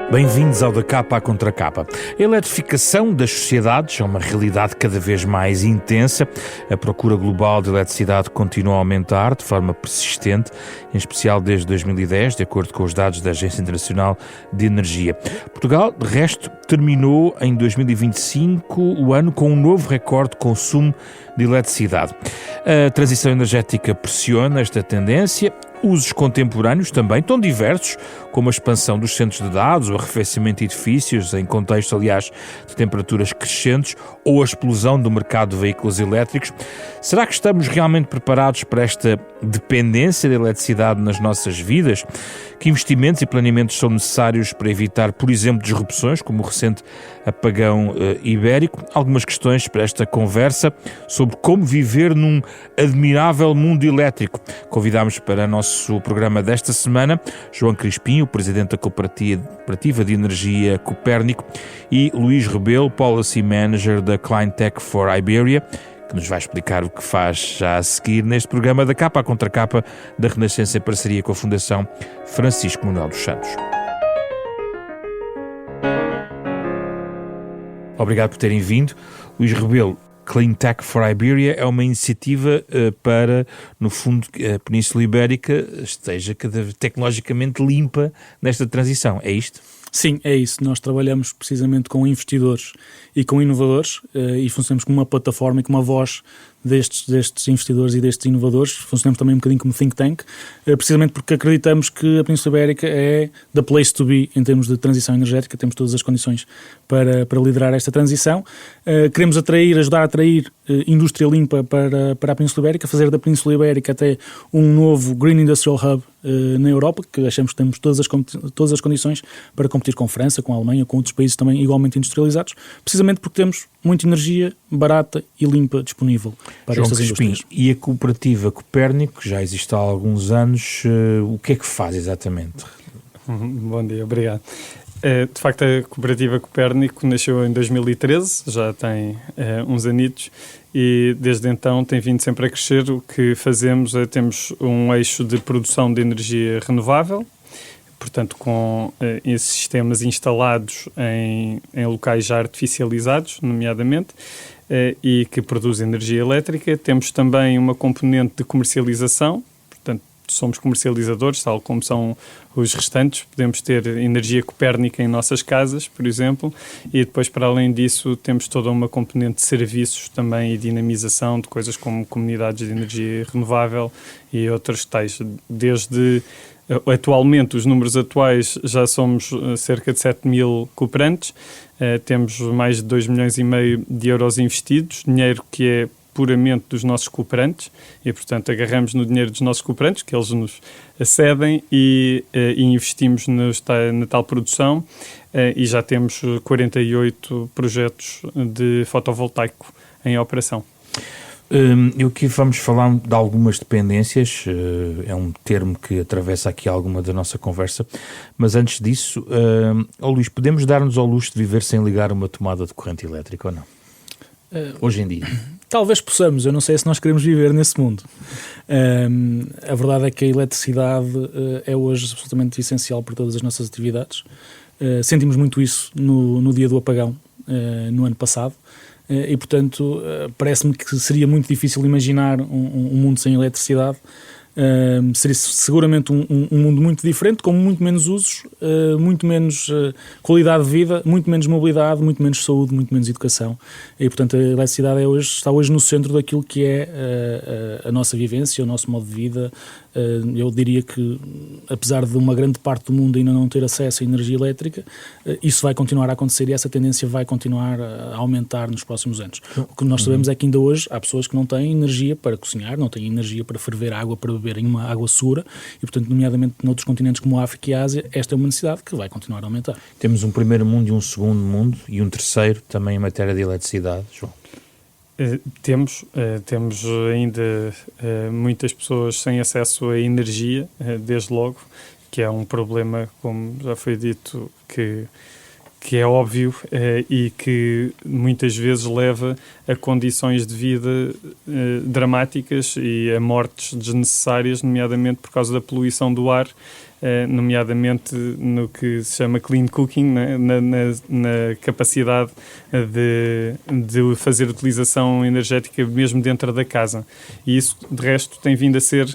Bem-vindos ao Da Capa à Contra Capa. A eletrificação das sociedades é uma realidade cada vez mais intensa. A procura global de eletricidade continua a aumentar de forma persistente, em especial desde 2010, de acordo com os dados da Agência Internacional de Energia. Portugal, de resto, terminou em 2025 o ano com um novo recorde de consumo de eletricidade. A transição energética pressiona esta tendência. Usos contemporâneos também, tão diversos, como a expansão dos centros de dados, o arrefecimento de edifícios em contexto, aliás, de temperaturas crescentes, ou a explosão do mercado de veículos elétricos. Será que estamos realmente preparados para esta dependência da eletricidade nas nossas vidas? Que investimentos e planeamentos são necessários para evitar, por exemplo, disrupções, como o recente apagão ibérico? Algumas questões para esta conversa sobre como viver num admirável mundo elétrico. Convidámos para o nosso programa desta semana João Crispim, o presidente da Cooperativa de Energia Copérnico, e Luís Rebelo, Policy Manager da Cleantech for Iberia, que nos vai explicar o que faz já a seguir neste programa da Capa à Contra Capa da Renascença em parceria com a Fundação Francisco Manuel dos Santos. Obrigado por terem vindo. Luís Rebelo, Cleantech for Iberia é uma iniciativa para, no fundo, a Península Ibérica esteja tecnologicamente limpa nesta transição. É isto? Sim, é isso. Nós trabalhamos precisamente com investidores e com inovadores e funcionamos como uma plataforma e como uma voz destes investidores e destes inovadores. Funcionamos também um bocadinho como think tank, precisamente porque acreditamos que a Península Ibérica é the place to be em termos de transição energética. Temos todas as condições para liderar esta transição. Queremos ajudar a atrair indústria limpa para a Península Ibérica, fazer da Península Ibérica até um novo Green Industrial Hub na Europa, que achamos que temos todas as condições para competir com a França, com a Alemanha, com outros países também igualmente industrializados, precisamente porque temos muita energia barata e limpa disponível para João estas Crispim, indústrias. E a Cooperativa Copérnico, que já existe há alguns anos, o que é que faz exatamente? Bom dia, obrigado. De facto, a Cooperativa Copérnico nasceu em 2013, já tem uns anitos, e desde então tem vindo sempre a crescer. O que fazemos é temos um eixo de produção de energia renovável, portanto com esses sistemas instalados em locais já artificializados, nomeadamente, e que produzem energia elétrica. Temos também uma componente de comercialização, portanto somos comercializadores, tal como são os restantes. Podemos ter energia copérnica em nossas casas, por exemplo, e depois, para além disso, temos toda uma componente de serviços também e dinamização de coisas como comunidades de energia renovável e outras tais. Atualmente, os números atuais, já somos cerca de 7 mil cooperantes, temos mais de 2,5 milhões de euros investidos, dinheiro que é puramente dos nossos cooperantes, e portanto agarramos no dinheiro dos nossos cooperantes, que eles nos cedem, e investimos na tal produção, e já temos 48 projetos de fotovoltaico em operação. Eu aqui vamos falar de algumas dependências, é um termo que atravessa aqui alguma da nossa conversa, mas antes disso, Luís, podemos dar-nos ao luxo de viver sem ligar uma tomada de corrente elétrica ou não? Hoje em dia? Talvez possamos, eu não sei se nós queremos viver nesse mundo. A verdade é que a eletricidade é hoje absolutamente essencial para todas as nossas atividades. Sentimos muito isso no dia do apagão, no ano passado, e portanto parece-me que seria muito difícil imaginar um mundo sem eletricidade. Seria seguramente um mundo muito diferente, com muito menos usos, muito menos qualidade de vida, muito menos mobilidade, muito menos saúde, muito menos educação. E, portanto, a eletricidade está hoje no centro daquilo que é a nossa vivência, o nosso modo de vida. Eu diria que, apesar de uma grande parte do mundo ainda não ter acesso à energia elétrica, isso vai continuar a acontecer e essa tendência vai continuar a aumentar nos próximos anos. O que nós sabemos é que ainda hoje há pessoas que não têm energia para cozinhar, não têm energia para ferver água, para beber em uma água segura, e portanto, nomeadamente noutros continentes como a África e a Ásia, esta é uma necessidade que vai continuar a aumentar. Temos um primeiro mundo e um segundo mundo, e um terceiro também em matéria de eletricidade, João. Temos ainda muitas pessoas sem acesso à energia, desde logo, que é um problema, como já foi dito, que é óbvio e que muitas vezes leva a condições de vida dramáticas e a mortes desnecessárias, nomeadamente por causa da poluição do ar nomeadamente no que se chama clean cooking, né? na capacidade de fazer utilização energética mesmo dentro da casa. E isso, de resto, tem vindo a ser,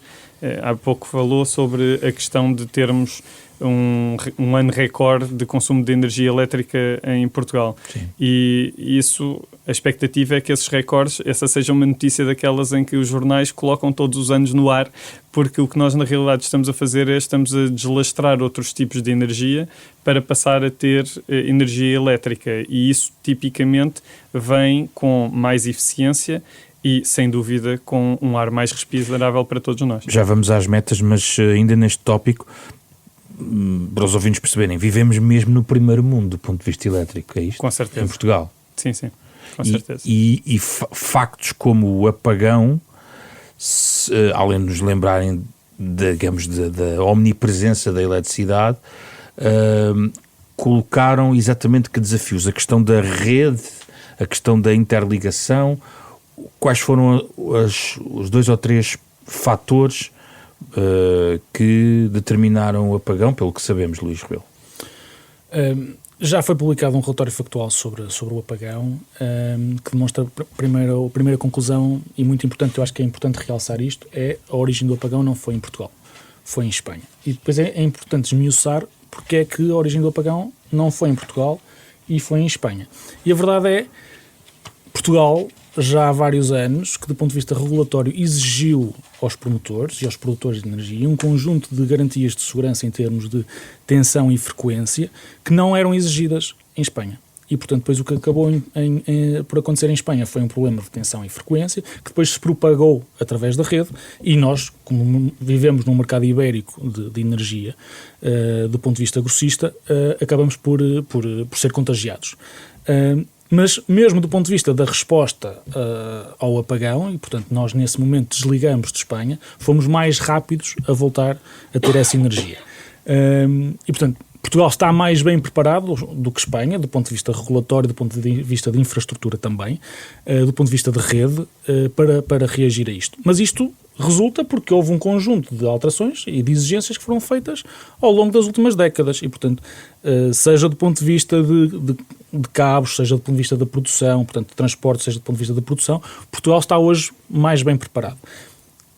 há pouco falou sobre a questão de termos um ano recorde de consumo de energia elétrica em Portugal. Sim. E isso, a expectativa é que esses recordes, essa seja uma notícia daquelas em que os jornais colocam todos os anos no ar, porque o que nós na realidade estamos a fazer é estamos a deslastrar outros tipos de energia para passar a ter energia elétrica, e isso tipicamente vem com mais eficiência e, sem dúvida, com um ar mais respirável para todos nós. Já vamos às metas, mas ainda neste tópico, para os ouvintes perceberem, vivemos mesmo no primeiro mundo do ponto de vista elétrico, é isto? Com certeza. Em Portugal. Sim, com certeza. E factos como o apagão, além de nos lembrarem, digamos, da omnipresença da eletricidade, colocaram exatamente que desafios? A questão da rede, a questão da interligação. Quais foram os 2 ou 3 fatores que determinaram o apagão, pelo que sabemos, Luís Rebelo? Já foi publicado um relatório factual sobre o apagão, que demonstra a primeira conclusão, e muito importante, eu acho que é importante realçar isto, é a origem do apagão não foi em Portugal, foi em Espanha. E depois é importante esmiuçar porque é que a origem do apagão não foi em Portugal e foi em Espanha. E a verdade é, Portugal já há vários anos que, do ponto de vista regulatório, exigiu aos promotores e aos produtores de energia um conjunto de garantias de segurança em termos de tensão e frequência que não eram exigidas em Espanha. E, portanto, depois o que acabou por acontecer em Espanha foi um problema de tensão e frequência que depois se propagou através da rede, e nós, como vivemos num mercado ibérico de energia, do ponto de vista grossista, acabamos por ser contagiados. Mas mesmo do ponto de vista da resposta ao apagão, e portanto nós nesse momento desligamos de Espanha, fomos mais rápidos a voltar a ter essa energia. E portanto Portugal está mais bem preparado do que Espanha, do ponto de vista regulatório, do ponto de vista de infraestrutura também, do ponto de vista de rede, para reagir a isto. Mas isto resulta porque houve um conjunto de alterações e de exigências que foram feitas ao longo das últimas décadas e, portanto, seja do ponto de vista de cabos, seja do ponto de vista da produção, portanto, de transporte, seja do ponto de vista da produção, Portugal está hoje mais bem preparado.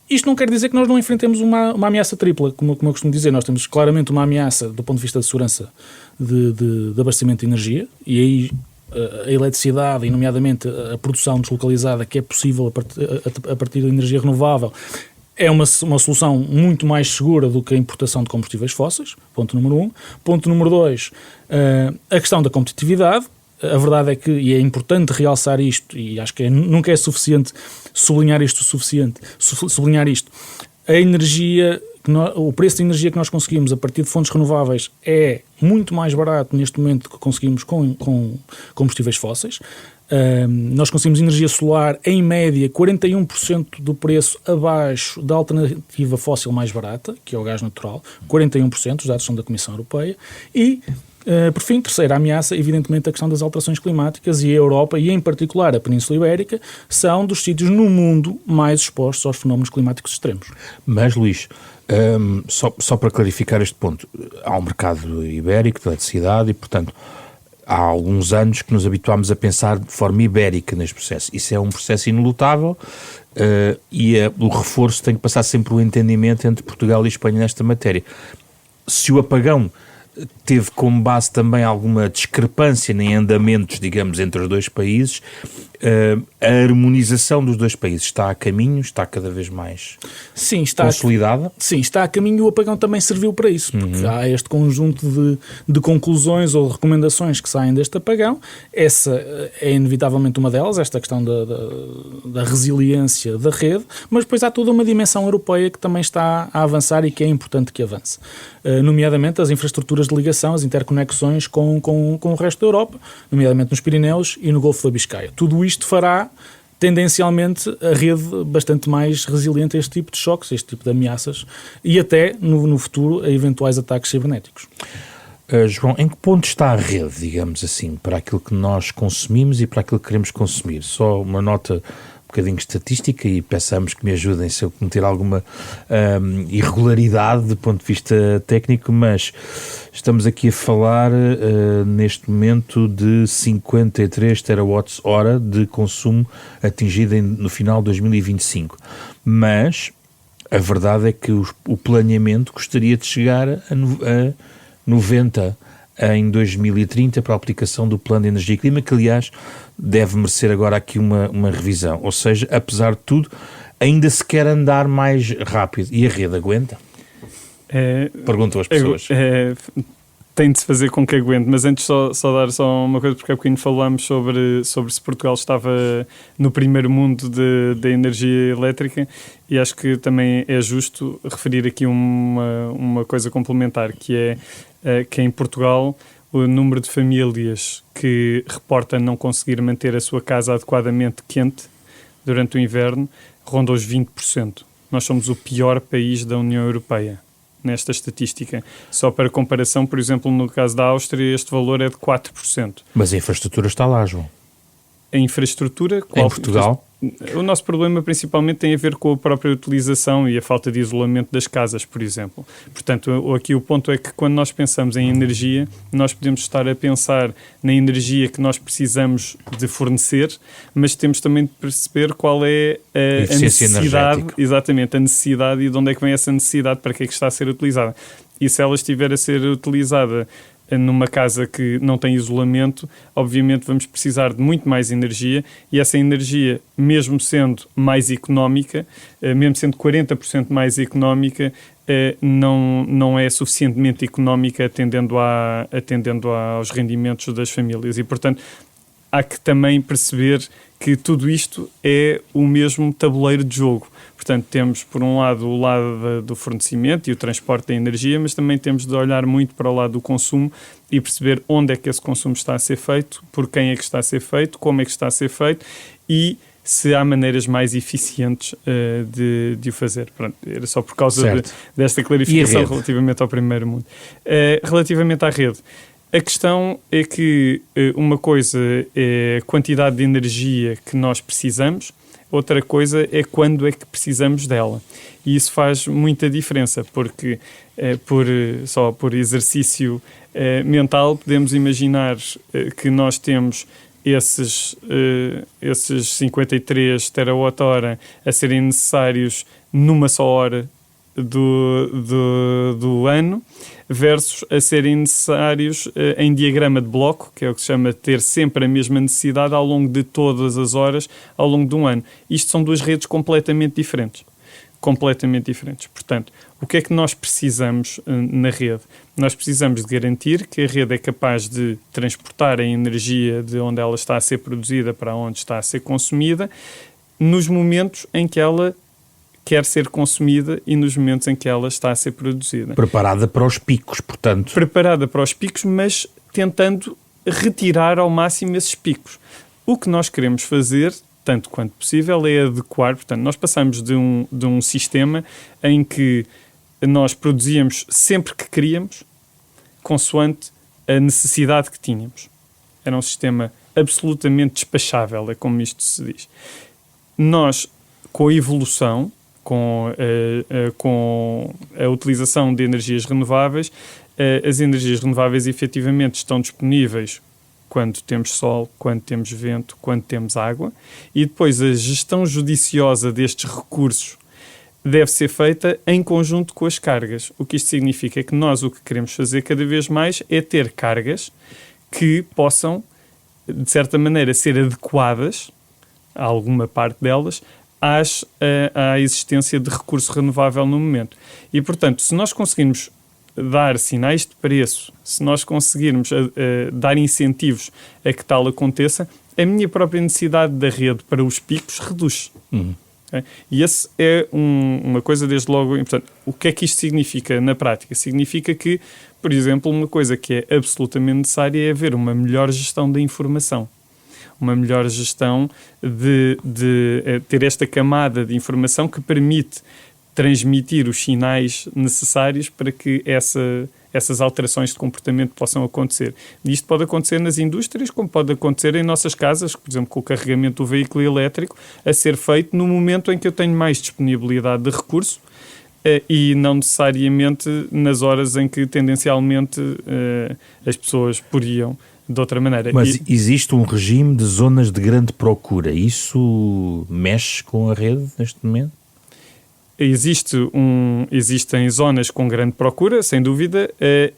Isto não quer dizer que nós não enfrentemos uma ameaça tripla, como eu costumo dizer. Nós temos claramente uma ameaça do ponto de vista de segurança de abastecimento de energia, e aí a eletricidade, e nomeadamente a produção deslocalizada que é possível a partir da energia renovável, é uma solução muito mais segura do que a importação de combustíveis fósseis, ponto número 1. Ponto número 2, a questão da competitividade. A verdade é que, e é importante realçar isto, e acho que nunca é suficiente sublinhar isto, a energia, o preço de energia que nós conseguimos a partir de fontes renováveis é muito mais barato neste momento do que conseguimos com combustíveis fósseis. Nós conseguimos energia solar, em média, 41% do preço abaixo da alternativa fóssil mais barata, que é o gás natural, 41%, os dados são da Comissão Europeia, e por fim, terceira ameaça, evidentemente a questão das alterações climáticas, e a Europa, e em particular a Península Ibérica, são dos sítios no mundo mais expostos aos fenómenos climáticos extremos. Mas, Luís, só para clarificar este ponto, há um mercado ibérico de eletricidade e, portanto, há alguns anos que nos habituámos a pensar de forma ibérica neste processo. Isso é um processo inelutável e o reforço tem que passar sempre o entendimento entre Portugal e Espanha nesta matéria. Se o apagão teve como base também alguma discrepância em andamentos, digamos, entre os dois países, a harmonização dos dois países está a caminho, está cada vez mais consolidada? Sim, está a caminho, e o apagão também serviu para isso, porque há este conjunto de conclusões ou de recomendações que saem deste apagão. Essa é inevitavelmente uma delas, esta questão da resiliência da rede, mas depois há toda uma dimensão europeia que também está a avançar e que é importante que avance. Nomeadamente as infraestruturas de ligação, as interconexões com o resto da Europa, nomeadamente nos Pirineus e no Golfo da Biscaia. Tudo isto fará tendencialmente a rede bastante mais resiliente a este tipo de choques, a este tipo de ameaças, e até no futuro a eventuais ataques cibernéticos. João, em que ponto está a rede, digamos assim, para aquilo que nós consumimos e para aquilo que queremos consumir? Só uma nota um bocadinho de estatística e peçamos que me ajudem se eu cometer alguma irregularidade do ponto de vista técnico, mas estamos aqui a falar neste momento de 53 terawatts-hora de consumo atingido no final de 2025. Mas a verdade é que o planeamento gostaria de chegar a 90 em 2030 para a aplicação do Plano de Energia e Clima, que aliás deve merecer agora aqui uma revisão. Ou seja, apesar de tudo, ainda se quer andar mais rápido. E a rede aguenta? Perguntam as pessoas. Tem de se fazer com que aguente, mas antes só dar só uma coisa, porque há bocadinho falámos sobre se Portugal estava no primeiro mundo da energia elétrica, e acho que também é justo referir aqui uma coisa complementar, que é que em Portugal o número de famílias que reporta não conseguir manter a sua casa adequadamente quente durante o inverno ronda os 20%. Nós somos o pior país da União Europeia nesta estatística. Só para comparação, por exemplo, no caso da Áustria, este valor é de 4%. Mas a infraestrutura está lá, João. A infraestrutura... Em Portugal? O nosso problema principalmente tem a ver com a própria utilização e a falta de isolamento das casas, por exemplo. Portanto, aqui o ponto é que quando nós pensamos em energia, nós podemos estar a pensar na energia que nós precisamos de fornecer, mas temos também de perceber qual é a necessidade, exatamente, a necessidade e de onde é que vem essa necessidade, para que é que está a ser utilizada. E se ela estiver a ser utilizada numa casa que não tem isolamento, obviamente vamos precisar de muito mais energia, e essa energia, mesmo sendo mais económica, mesmo sendo 40% mais económica, não é suficientemente económica atendendo aos rendimentos das famílias. E, portanto, há que também perceber que tudo isto é o mesmo tabuleiro de jogo. Portanto, temos, por um lado, o lado do fornecimento e o transporte da energia, mas também temos de olhar muito para o lado do consumo e perceber onde é que esse consumo está a ser feito, por quem é que está a ser feito, como é que está a ser feito e se há maneiras mais eficientes de o fazer. Pronto, era só por causa desta clarificação relativamente ao primeiro mundo. Relativamente à rede, a questão é que uma coisa é a quantidade de energia que nós precisamos, outra coisa é quando é que precisamos dela. E isso faz muita diferença, porque só por exercício mental podemos imaginar que nós temos esses 53 terawatt-hora a serem necessários numa só hora do ano, versus a serem necessários em diagrama de bloco, que é o que se chama ter sempre a mesma necessidade ao longo de todas as horas, ao longo de um ano. Isto são duas redes completamente diferentes. Portanto, o que é que nós precisamos na rede? Nós precisamos de garantir que a rede é capaz de transportar a energia de onde ela está a ser produzida para onde está a ser consumida, nos momentos em que ela quer ser consumida e nos momentos em que ela está a ser produzida. Preparada para os picos, portanto. Preparada para os picos, mas tentando retirar ao máximo esses picos. O que nós queremos fazer, tanto quanto possível, é adequar. Portanto, nós passamos de um sistema em que nós produzíamos sempre que queríamos, consoante a necessidade que tínhamos. Era um sistema absolutamente despachável, é como isto se diz. Nós, com a evolução, com a utilização de energias renováveis, as energias renováveis efetivamente estão disponíveis quando temos sol, quando temos vento, quando temos água, e depois a gestão judiciosa destes recursos deve ser feita em conjunto com as cargas. O que isto significa é que nós o que queremos fazer cada vez mais é ter cargas que possam, de certa maneira, ser adequadas, a alguma parte delas, à existência de recurso renovável no momento. E, portanto, se nós conseguirmos dar sinais de preço, se nós conseguirmos dar incentivos a que tal aconteça, a minha própria necessidade da rede para os picos reduz. Okay? E essa é uma coisa desde logo importante. O que é que isto significa na prática? Significa que, por exemplo, uma coisa que é absolutamente necessária é haver uma melhor gestão da informação. Uma melhor gestão de ter esta camada de informação que permite transmitir os sinais necessários para que essas alterações de comportamento possam acontecer. E isto pode acontecer nas indústrias, como pode acontecer em nossas casas, por exemplo, com o carregamento do veículo elétrico, a ser feito no momento em que eu tenho mais disponibilidade de recurso, e não necessariamente nas horas em que tendencialmente as pessoas poriam de outra maneira. Mas existe um regime de zonas de grande procura. Isso mexe com a rede neste momento? Existem zonas com grande procura, sem dúvida,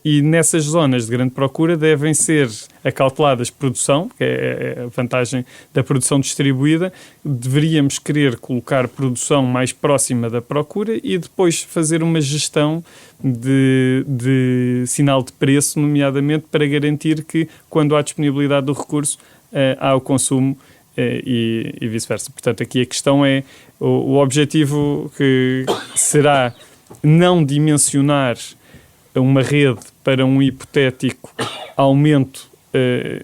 e nessas zonas de grande procura devem ser acauteladas produção, que é a vantagem da produção distribuída. Deveríamos querer colocar produção mais próxima da procura e depois fazer uma gestão de sinal de preço, nomeadamente para garantir que, quando há disponibilidade do recurso, há o consumo e vice-versa. Portanto, aqui a questão é o objetivo que será não dimensionar uma rede para um hipotético aumento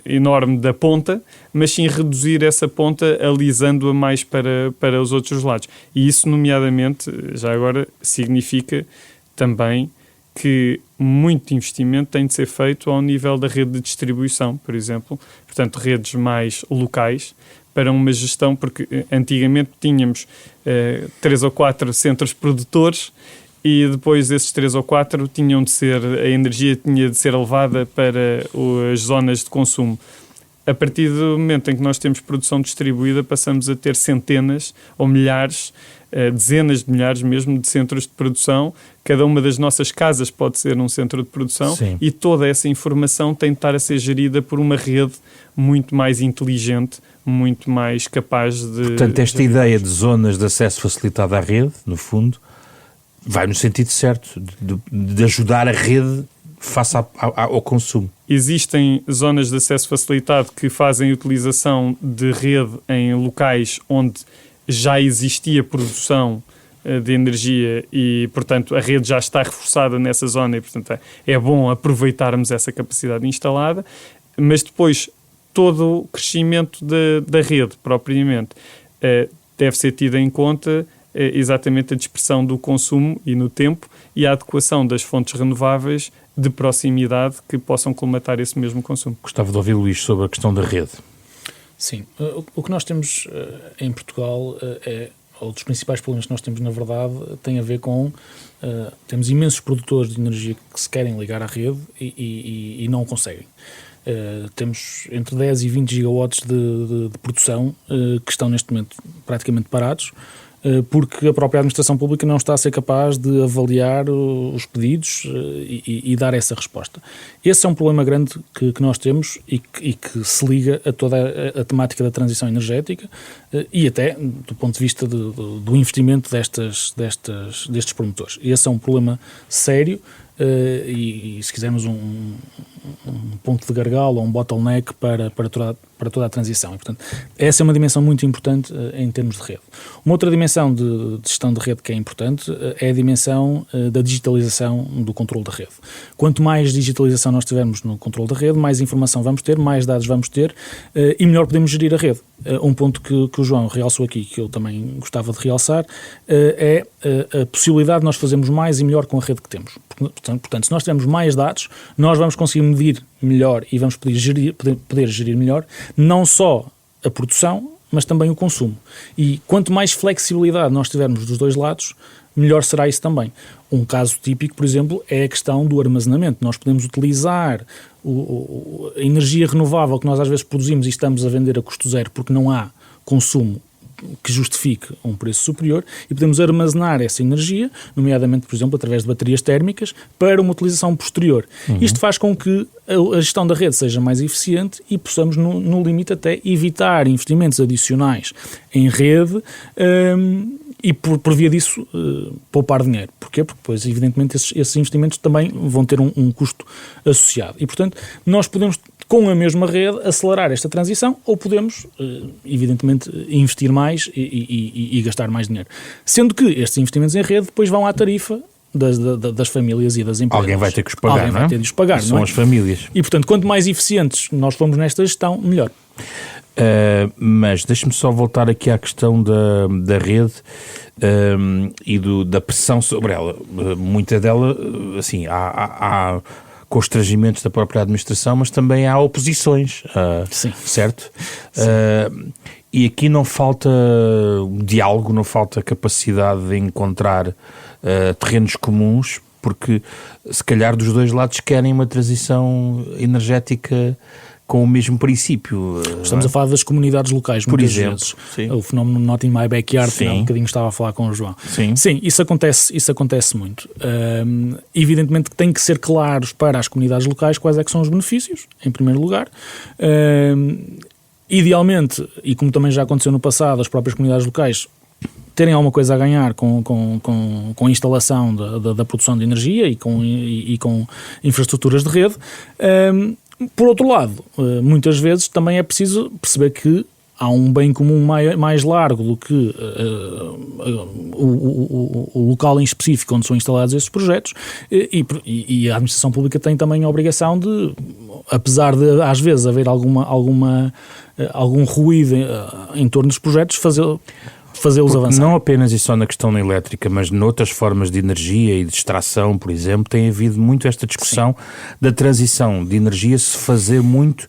enorme da ponta, mas sim reduzir essa ponta alisando-a mais para os outros lados. E isso, nomeadamente, já agora, significa também que muito investimento tem de ser feito ao nível da rede de distribuição, por exemplo, portanto, redes mais locais, para uma gestão, porque antigamente tínhamos 3 ou 4 centros produtores e depois esses 3 ou 4 a energia tinha de ser levada para as zonas de consumo. A partir do momento em que nós temos produção distribuída, passamos a ter centenas ou milhares, dezenas de milhares mesmo de centros de produção. Cada uma das nossas casas pode ser um centro de produção. Sim. E toda essa informação tem de estar a ser gerida por uma rede muito mais inteligente, muito mais capaz de... Portanto, esta ideia de zonas de acesso facilitado à rede, no fundo, vai no sentido certo, de ajudar a rede face ao consumo. Existem zonas de acesso facilitado que fazem utilização de rede em locais onde já existia produção de energia e, portanto, a rede já está reforçada nessa zona e, portanto, é bom aproveitarmos essa capacidade instalada, mas depois todo o crescimento da rede, propriamente, deve ser tido em conta exatamente a dispersão do consumo e no tempo e a adequação das fontes renováveis de proximidade que possam colmatar esse mesmo consumo. Gostava de ouvir, Luís, sobre a questão da rede. Sim, o que nós temos em Portugal ou dos principais problemas que nós temos, na verdade, tem a ver com temos imensos produtores de energia que se querem ligar à rede e não o conseguem. Temos entre 10 e 20 gigawatts de produção que estão neste momento praticamente parados, porque a própria administração pública não está a ser capaz de avaliar os pedidos e dar essa resposta. Esse é um problema grande que nós temos e que se liga a toda a temática da transição energética e até do ponto de vista do investimento destes promotores. Esse é um problema sério e se quisermos um ponto de gargalo ou um bottleneck para toda a transição. E, portanto, essa é uma dimensão muito importante em termos de rede. Uma outra dimensão de gestão de rede que é importante é a dimensão da digitalização do controle da rede. Quanto mais digitalização nós tivermos no controle da rede, mais informação vamos ter, mais dados vamos ter e melhor podemos gerir a rede. Um ponto que o João realçou aqui, que eu também gostava de realçar, é a possibilidade de nós fazermos mais e melhor com a rede que temos. Portanto, se nós tivermos mais dados, nós vamos conseguir medir melhor e vamos poder gerir melhor, não só a produção, mas também o consumo. E quanto mais flexibilidade nós tivermos dos dois lados, melhor será isso também. Um caso típico, por exemplo, é a questão do armazenamento. Nós podemos utilizar a energia renovável que nós às vezes produzimos e estamos a vender a custo zero porque não há consumo que justifique um preço superior e podemos armazenar essa energia, nomeadamente, por exemplo, através de baterias térmicas, para uma utilização posterior. Isto faz com que a gestão da rede seja mais eficiente e possamos, no limite, até evitar investimentos adicionais em rede e, por via disso, poupar dinheiro. Porquê? Porque, depois, evidentemente, esses investimentos também vão ter um custo associado. E, portanto, nós podemos, com a mesma rede, acelerar esta transição ou podemos, evidentemente, investir mais e gastar mais dinheiro. Sendo que estes investimentos em rede depois vão à tarifa das famílias e das empresas. Alguém vai ter que os pagar, Alguém vai ter de os pagar, são as famílias. E, portanto, quanto mais eficientes nós formos nesta gestão, melhor. Mas deixe-me só voltar aqui à questão da rede e da pressão sobre ela. Muita dela, assim, há constrangimentos da própria administração, mas também há oposições, certo? Sim. E aqui não falta diálogo, não falta capacidade de encontrar terrenos comuns, porque se calhar dos dois lados querem uma transição energética com o mesmo princípio. Estamos a falar das comunidades locais, por muitas exemplo, vezes. sim. O fenómeno Not in My Backyard, Sim. que há um bocadinho estava a falar com o João. Sim, isso acontece muito. Evidentemente que tem que ser claros para as comunidades locais quais é que são os benefícios, em primeiro lugar. Idealmente, e como também já aconteceu no passado, as próprias comunidades locais terem alguma coisa a ganhar com a instalação da produção de energia e com infraestruturas de rede. Por outro lado, muitas vezes também é preciso perceber que há um bem comum mais largo do que o local em específico onde são instalados esses projetos, e a administração pública tem também a obrigação de, apesar de às vezes haver algum ruído em torno dos projetos, fazê-los avançar. Não apenas e só na questão elétrica, mas noutras formas de energia e de extração, por exemplo, tem havido muito esta discussão da transição de energia se fazer muito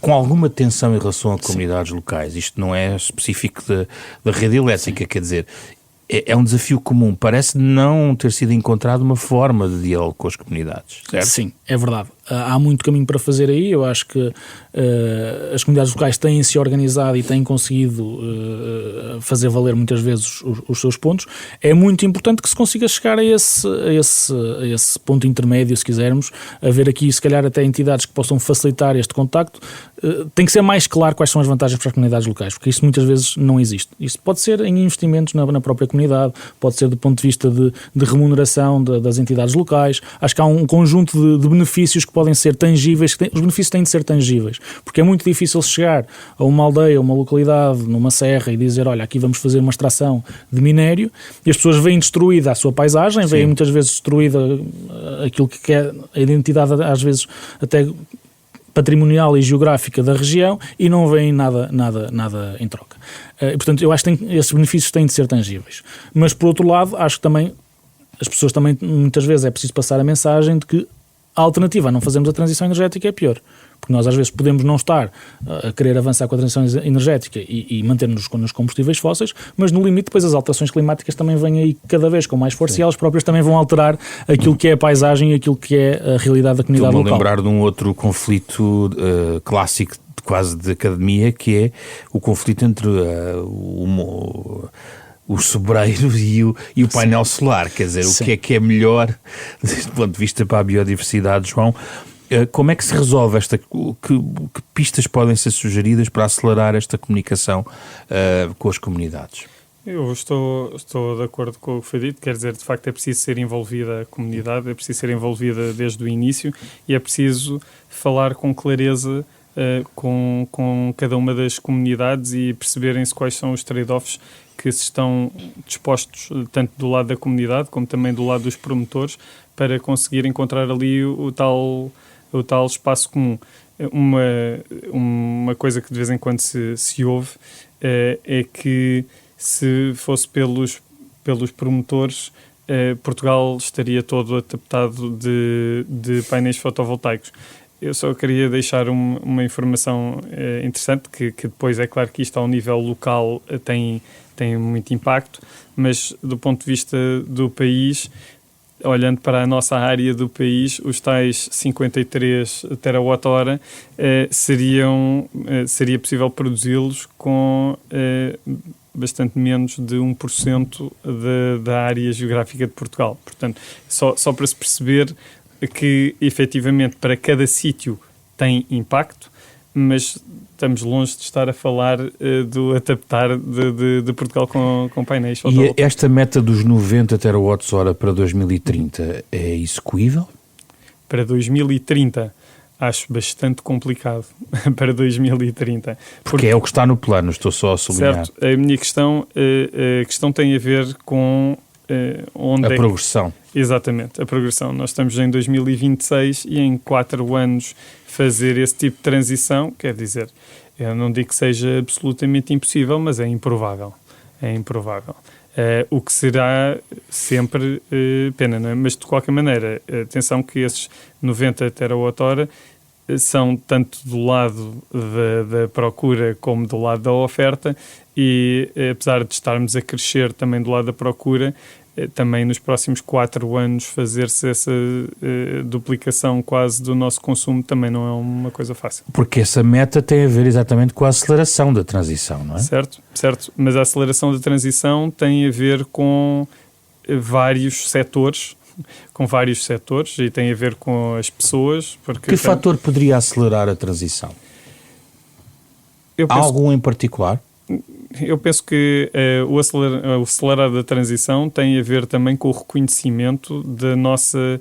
com alguma tensão em relação a comunidades locais. Isto não é específico da rede elétrica, quer dizer, é um desafio comum. Parece não ter sido encontrado uma forma de diálogo com as comunidades, certo? Sim, é verdade. Há muito caminho para fazer aí. Eu acho que as comunidades locais têm-se organizado e têm conseguido fazer valer muitas vezes os seus pontos. É muito importante que se consiga chegar a esse ponto intermédio, se quisermos, haver aqui, se calhar, até entidades que possam facilitar este contacto. Tem que ser mais claro quais são as vantagens para as comunidades locais, porque isso muitas vezes não existe. Isso pode ser em investimentos na própria comunidade, pode ser do ponto de vista de remuneração das entidades locais. Acho que há um conjunto de benefícios que podem ser tangíveis, os benefícios têm de ser tangíveis, porque é muito difícil chegar a uma aldeia, a uma localidade, numa serra e dizer, olha, aqui vamos fazer uma extração de minério, e as pessoas veem destruída a sua paisagem, veem muitas vezes destruída aquilo que é a identidade, às vezes até patrimonial e geográfica da região, e não veem nada em troca. E, portanto, eu acho que esses benefícios têm de ser tangíveis. Mas, por outro lado, acho que também as pessoas também, muitas vezes, é preciso passar a mensagem de que a alternativa a não fazermos a transição energética é pior. Porque nós, às vezes, podemos não estar a querer avançar com a transição energética e manter-nos nos combustíveis fósseis, mas, no limite, depois as alterações climáticas também vêm aí cada vez com mais força. Sim. E elas próprias também vão alterar aquilo que é a paisagem e aquilo que é a realidade da comunidade local. Estou-me a lembrar de um outro conflito clássico, quase de academia, que é o conflito entre o sobreiro e o painel solar, quer dizer, Sim. O que é melhor desde o ponto de vista para a biodiversidade, João? Como é que se resolve que pistas podem ser sugeridas para acelerar esta comunicação com as comunidades? Eu estou de acordo com o que foi dito, quer dizer, de facto é preciso ser envolvida a comunidade, é preciso ser envolvida desde o início e é preciso falar com clareza com cada uma das comunidades e perceberem-se quais são os trade-offs que se estão dispostos, tanto do lado da comunidade como também do lado dos promotores, para conseguir encontrar ali o tal espaço comum. Uma coisa que de vez em quando se ouve é que se fosse pelos promotores, Portugal estaria todo adaptado de painéis fotovoltaicos. Eu só queria deixar uma informação interessante, que depois é claro que isto ao nível local tem muito impacto, mas do ponto de vista do país, olhando para a nossa área do país, os tais 53 terawatt-hora seria possível produzi-los com bastante menos de 1% da área geográfica de Portugal. Portanto, só para se perceber que, efetivamente, para cada sítio tem impacto, mas estamos longe de estar a falar do adaptar de Portugal com painéis fotovoltaicos. E esta meta dos 90 terawatts-hora para 2030 é execuível? Para 2030, acho bastante complicado. Para 2030. Porque é o que está no plano, estou só a sublinhar. Certo, a minha questão tem a ver com onde a progressão. Exatamente, a progressão. Nós estamos em 2026 e em 4 anos fazer esse tipo de transição, quer dizer, Eu não digo que seja absolutamente impossível, mas é improvável. É improvável. O que será sempre pena, não é? Mas, de qualquer maneira, atenção que esses 90 terawatt-hora são tanto do lado da procura como do lado da oferta e, apesar de estarmos a crescer também do lado da procura, também nos próximos 4 anos fazer-se essa duplicação quase do nosso consumo também não é uma coisa fácil. Porque essa meta tem a ver exatamente com a aceleração da transição, não é? Certo, certo. Mas a aceleração da transição tem a ver com vários setores e tem a ver com as pessoas. Porque que fator poderia acelerar a transição? Há algum em particular? Eu penso que o acelerar da transição tem a ver também com o reconhecimento da nossa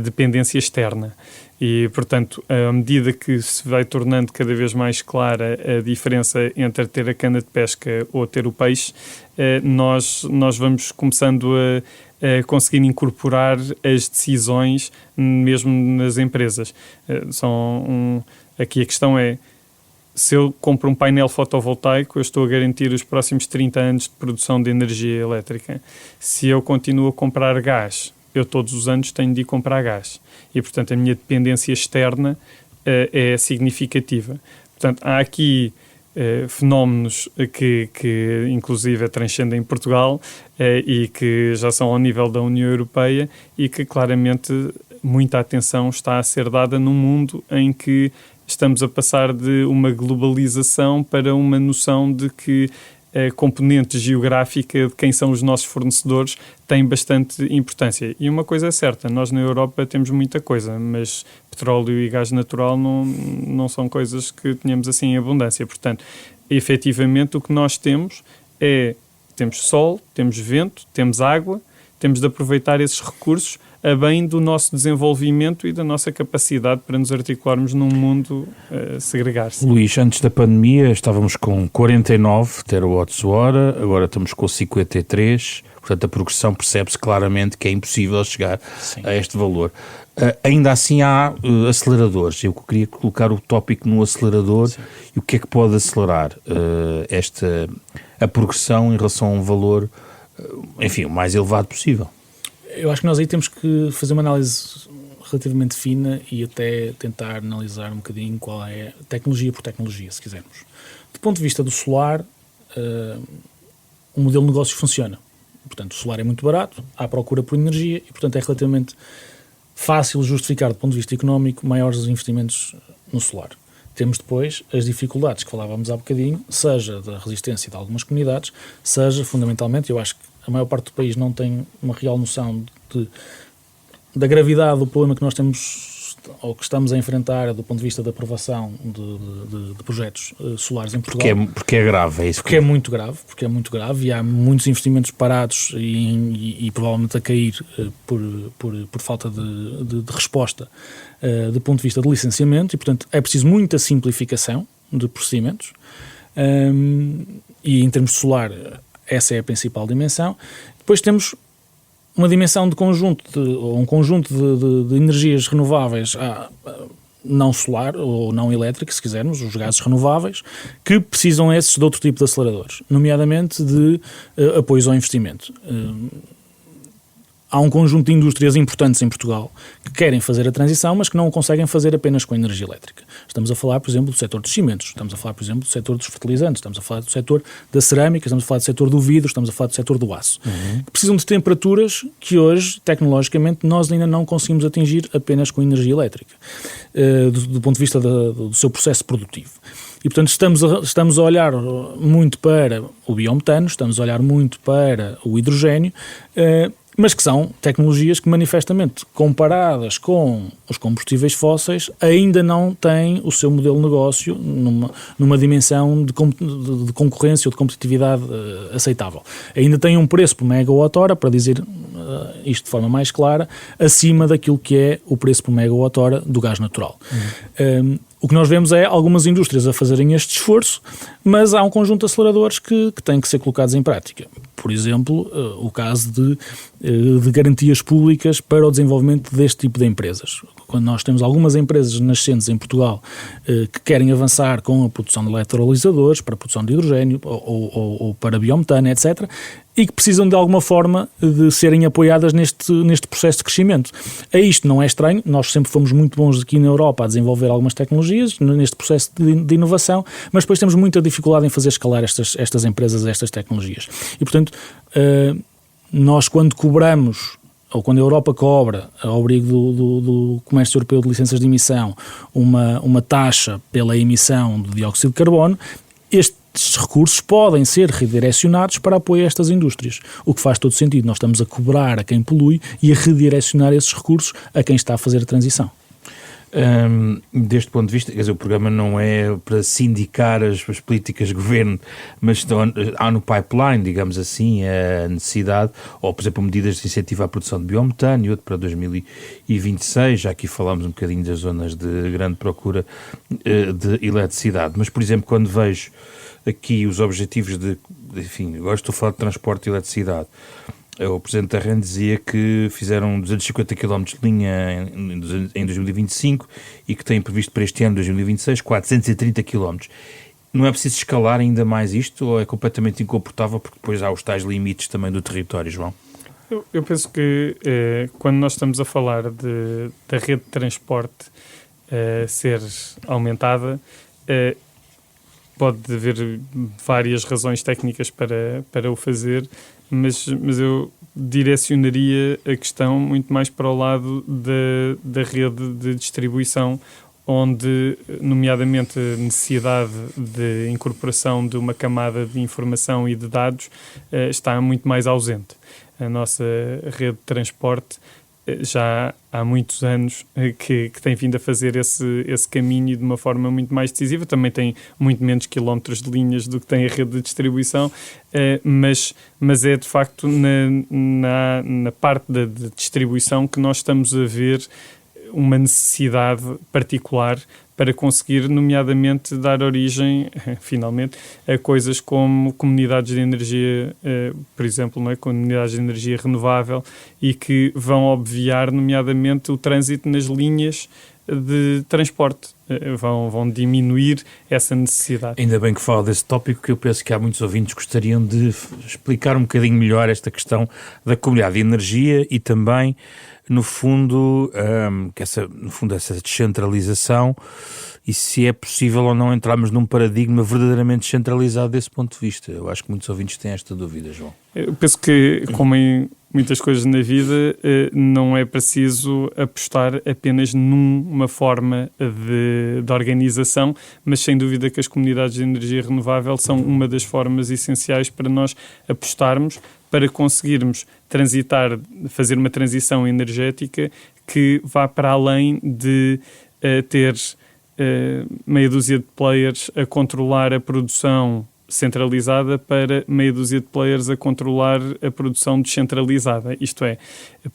dependência externa. E, portanto, à medida que se vai tornando cada vez mais clara a diferença entre ter a cana de pesca ou ter o peixe, nós vamos começando a conseguir incorporar as decisões mesmo nas empresas. Aqui a questão é, se eu compro um painel fotovoltaico, eu estou a garantir os próximos 30 anos de produção de energia elétrica. Se eu continuo a comprar gás, eu todos os anos tenho de ir comprar gás. E, portanto, a minha dependência externa é significativa. Portanto, há aqui fenómenos que inclusive transcendem Portugal e que já são ao nível da União Europeia e que claramente muita atenção está a ser dada num mundo em que estamos a passar de uma globalização para uma noção de que a componente geográfica de quem são os nossos fornecedores tem bastante importância. E uma coisa é certa, nós na Europa temos muita coisa, mas petróleo e gás natural não são coisas que tenhamos assim em abundância. Portanto, efetivamente o que nós temos temos sol, temos vento, temos água, temos de aproveitar esses recursos a bem do nosso desenvolvimento e da nossa capacidade para nos articularmos num mundo segregar-se. Luís, antes da pandemia estávamos com 49 terawatts-hora, agora estamos com 53, portanto a progressão percebe-se claramente que é impossível chegar a este valor. Ainda assim há aceleradores. Eu queria colocar o tópico no acelerador. Sim. E o que é que pode acelerar a progressão em relação a um valor, enfim, o mais elevado possível? Eu acho que nós aí temos que fazer uma análise relativamente fina e até tentar analisar um bocadinho qual é tecnologia por tecnologia, se quisermos. Do ponto de vista do solar, o modelo de negócio funciona. Portanto, o solar é muito barato, há procura por energia e, portanto, é relativamente fácil justificar, do ponto de vista económico, maiores investimentos no solar. Temos depois as dificuldades que falávamos há bocadinho, seja da resistência de algumas comunidades, seja, fundamentalmente, eu acho que a maior parte do país não tem uma real noção da gravidade do problema que nós temos ou que estamos a enfrentar do ponto de vista da aprovação de projetos solares em Portugal. Porque é grave, é isso? Porque é muito grave e há muitos investimentos parados e provavelmente a cair por falta de resposta do ponto de vista de licenciamento e, portanto, é preciso muita simplificação de procedimentos e, em termos de solar, essa é a principal dimensão. Depois temos uma dimensão de conjunto, um conjunto de energias renováveis não solar ou não elétrica, se quisermos, os gases renováveis, que precisam esses de outro tipo de aceleradores, nomeadamente de apoios ao investimento. Há um conjunto de indústrias importantes em Portugal que querem fazer a transição, mas que não o conseguem fazer apenas com energia elétrica. Estamos a falar, por exemplo, do setor dos cimentos, estamos a falar, por exemplo, do setor dos fertilizantes, estamos a falar do setor da cerâmica, estamos a falar do setor do vidro, estamos a falar do setor do aço. Que precisam de temperaturas que hoje, tecnologicamente, nós ainda não conseguimos atingir apenas com energia elétrica, do ponto de vista do seu processo produtivo. E, portanto, estamos a olhar muito para o biometano, estamos a olhar muito para o hidrogénio, mas que são tecnologias que manifestamente, comparadas com os combustíveis fósseis, ainda não têm o seu modelo de negócio numa dimensão de concorrência ou de competitividade aceitável. Ainda têm um preço por megawatt-hora, para dizer isto de forma mais clara, acima daquilo que é o preço por megawatt-hora do gás natural. O que nós vemos é algumas indústrias a fazerem este esforço, mas há um conjunto de aceleradores que têm que ser colocados em prática. Por exemplo, o caso de garantias públicas para o desenvolvimento deste tipo de empresas. quando nós temos algumas empresas nascentes em Portugal que querem avançar com a produção de eletrolisadores para a produção de hidrogênio ou para biometano, etc., e que precisam de alguma forma de serem apoiadas neste processo de crescimento. A isto não é estranho, nós sempre fomos muito bons aqui na Europa a desenvolver algumas tecnologias neste processo de inovação, mas depois temos muita dificuldade em fazer escalar estas empresas, estas tecnologias. E, portanto, nós quando cobramos, ou quando a Europa cobra, ao abrigo do Comércio Europeu de Licenças de Emissão, uma taxa pela emissão de dióxido de carbono, estes recursos podem ser redirecionados para apoio a estas indústrias, o que faz todo sentido. Nós estamos a cobrar a quem polui e a redirecionar esses recursos a quem está a fazer a transição. Deste ponto de vista, quer dizer, o programa não é para sindicar as políticas de governo, mas há no pipeline, digamos assim, a necessidade, ou por exemplo medidas de incentivo à produção de biometano e outro para 2026, já aqui falámos um bocadinho das zonas de grande procura de eletricidade, mas por exemplo quando vejo aqui os objetivos enfim, agora estou a falar de transporte e eletricidade. O Presidente da REN dizia que fizeram 250 km de linha em 2025 e que têm previsto para este ano, 2026, 430 km. Não é preciso escalar ainda mais isto ou é completamente incomportável porque depois há os tais limites também do território, João? Eu penso que quando nós estamos a falar da rede de transporte ser aumentada, pode haver várias razões técnicas para o fazer, mas eu direcionaria a questão muito mais para o lado da rede de distribuição, onde, nomeadamente, a necessidade de incorporação de uma camada de informação e de dados está muito mais ausente. A nossa rede de transporte já há muitos anos que tem vindo a fazer esse caminho de uma forma muito mais decisiva. Também tem muito menos quilómetros de linhas do que tem a rede de distribuição, mas é de facto na parte da distribuição que nós estamos a ver uma necessidade particular para conseguir, nomeadamente, dar origem, finalmente, a coisas como comunidades de energia, por exemplo, não é? Comunidades de energia renovável, e que vão obviar, nomeadamente, o trânsito nas linhas de transporte. Vão diminuir essa necessidade. Ainda bem que fala desse tópico, que eu penso que há muitos ouvintes que gostariam de explicar um bocadinho melhor esta questão da comunidade de energia e também, no fundo, essa descentralização e se é possível ou não entrarmos num paradigma verdadeiramente descentralizado desse ponto de vista. Eu acho que muitos ouvintes têm esta dúvida, João. Eu penso que, como em muitas coisas na vida, não é preciso apostar apenas numa forma de organização, mas sem dúvida que as comunidades de energia renovável são uma das formas essenciais para nós apostarmos, para conseguirmos fazer uma transição energética que vá para além de ter meia dúzia de players a controlar a produção centralizada para meia dúzia de players a controlar a produção descentralizada. Isto é,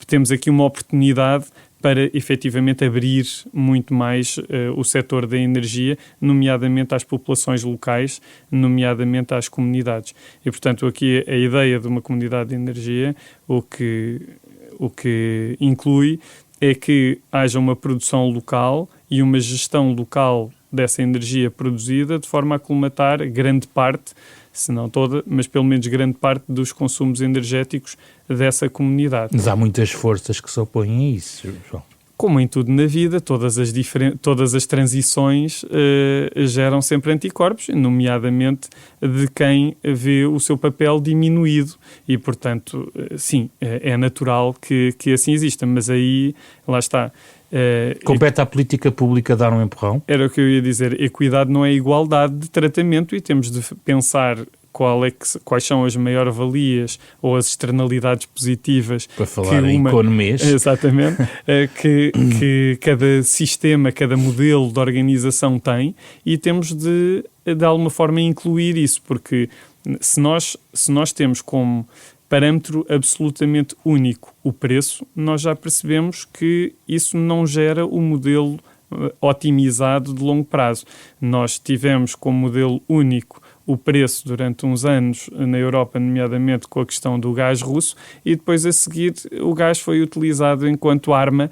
temos aqui uma oportunidade para efetivamente abrir muito mais o setor da energia, nomeadamente às populações locais, nomeadamente às comunidades. E, portanto, aqui a ideia de uma comunidade de energia, o que inclui é que haja uma produção local e uma gestão local dessa energia produzida, de forma a colmatar grande parte, se não toda, mas pelo menos grande parte dos consumos energéticos dessa comunidade. Mas há muitas forças que se opõem a isso, João. Como em tudo na vida, todas as transições geram sempre anticorpos, nomeadamente de quem vê o seu papel diminuído. E, portanto, sim, é natural que assim exista. Mas aí, lá está. Compete à política pública dar um empurrão? Era o que eu ia dizer. Equidade não é igualdade de tratamento e temos de pensar quais são as maior-valias ou as externalidades positivas. Para falar em economês. Exatamente. que cada sistema, cada modelo de organização tem, e temos de alguma forma incluir isso, porque se nós temos como parâmetro absolutamente único o preço, nós já percebemos que isso não gera o modelo otimizado de longo prazo. Nós tivemos como modelo único o preço durante uns anos na Europa, nomeadamente com a questão do gás russo, e depois a seguir o gás foi utilizado enquanto arma,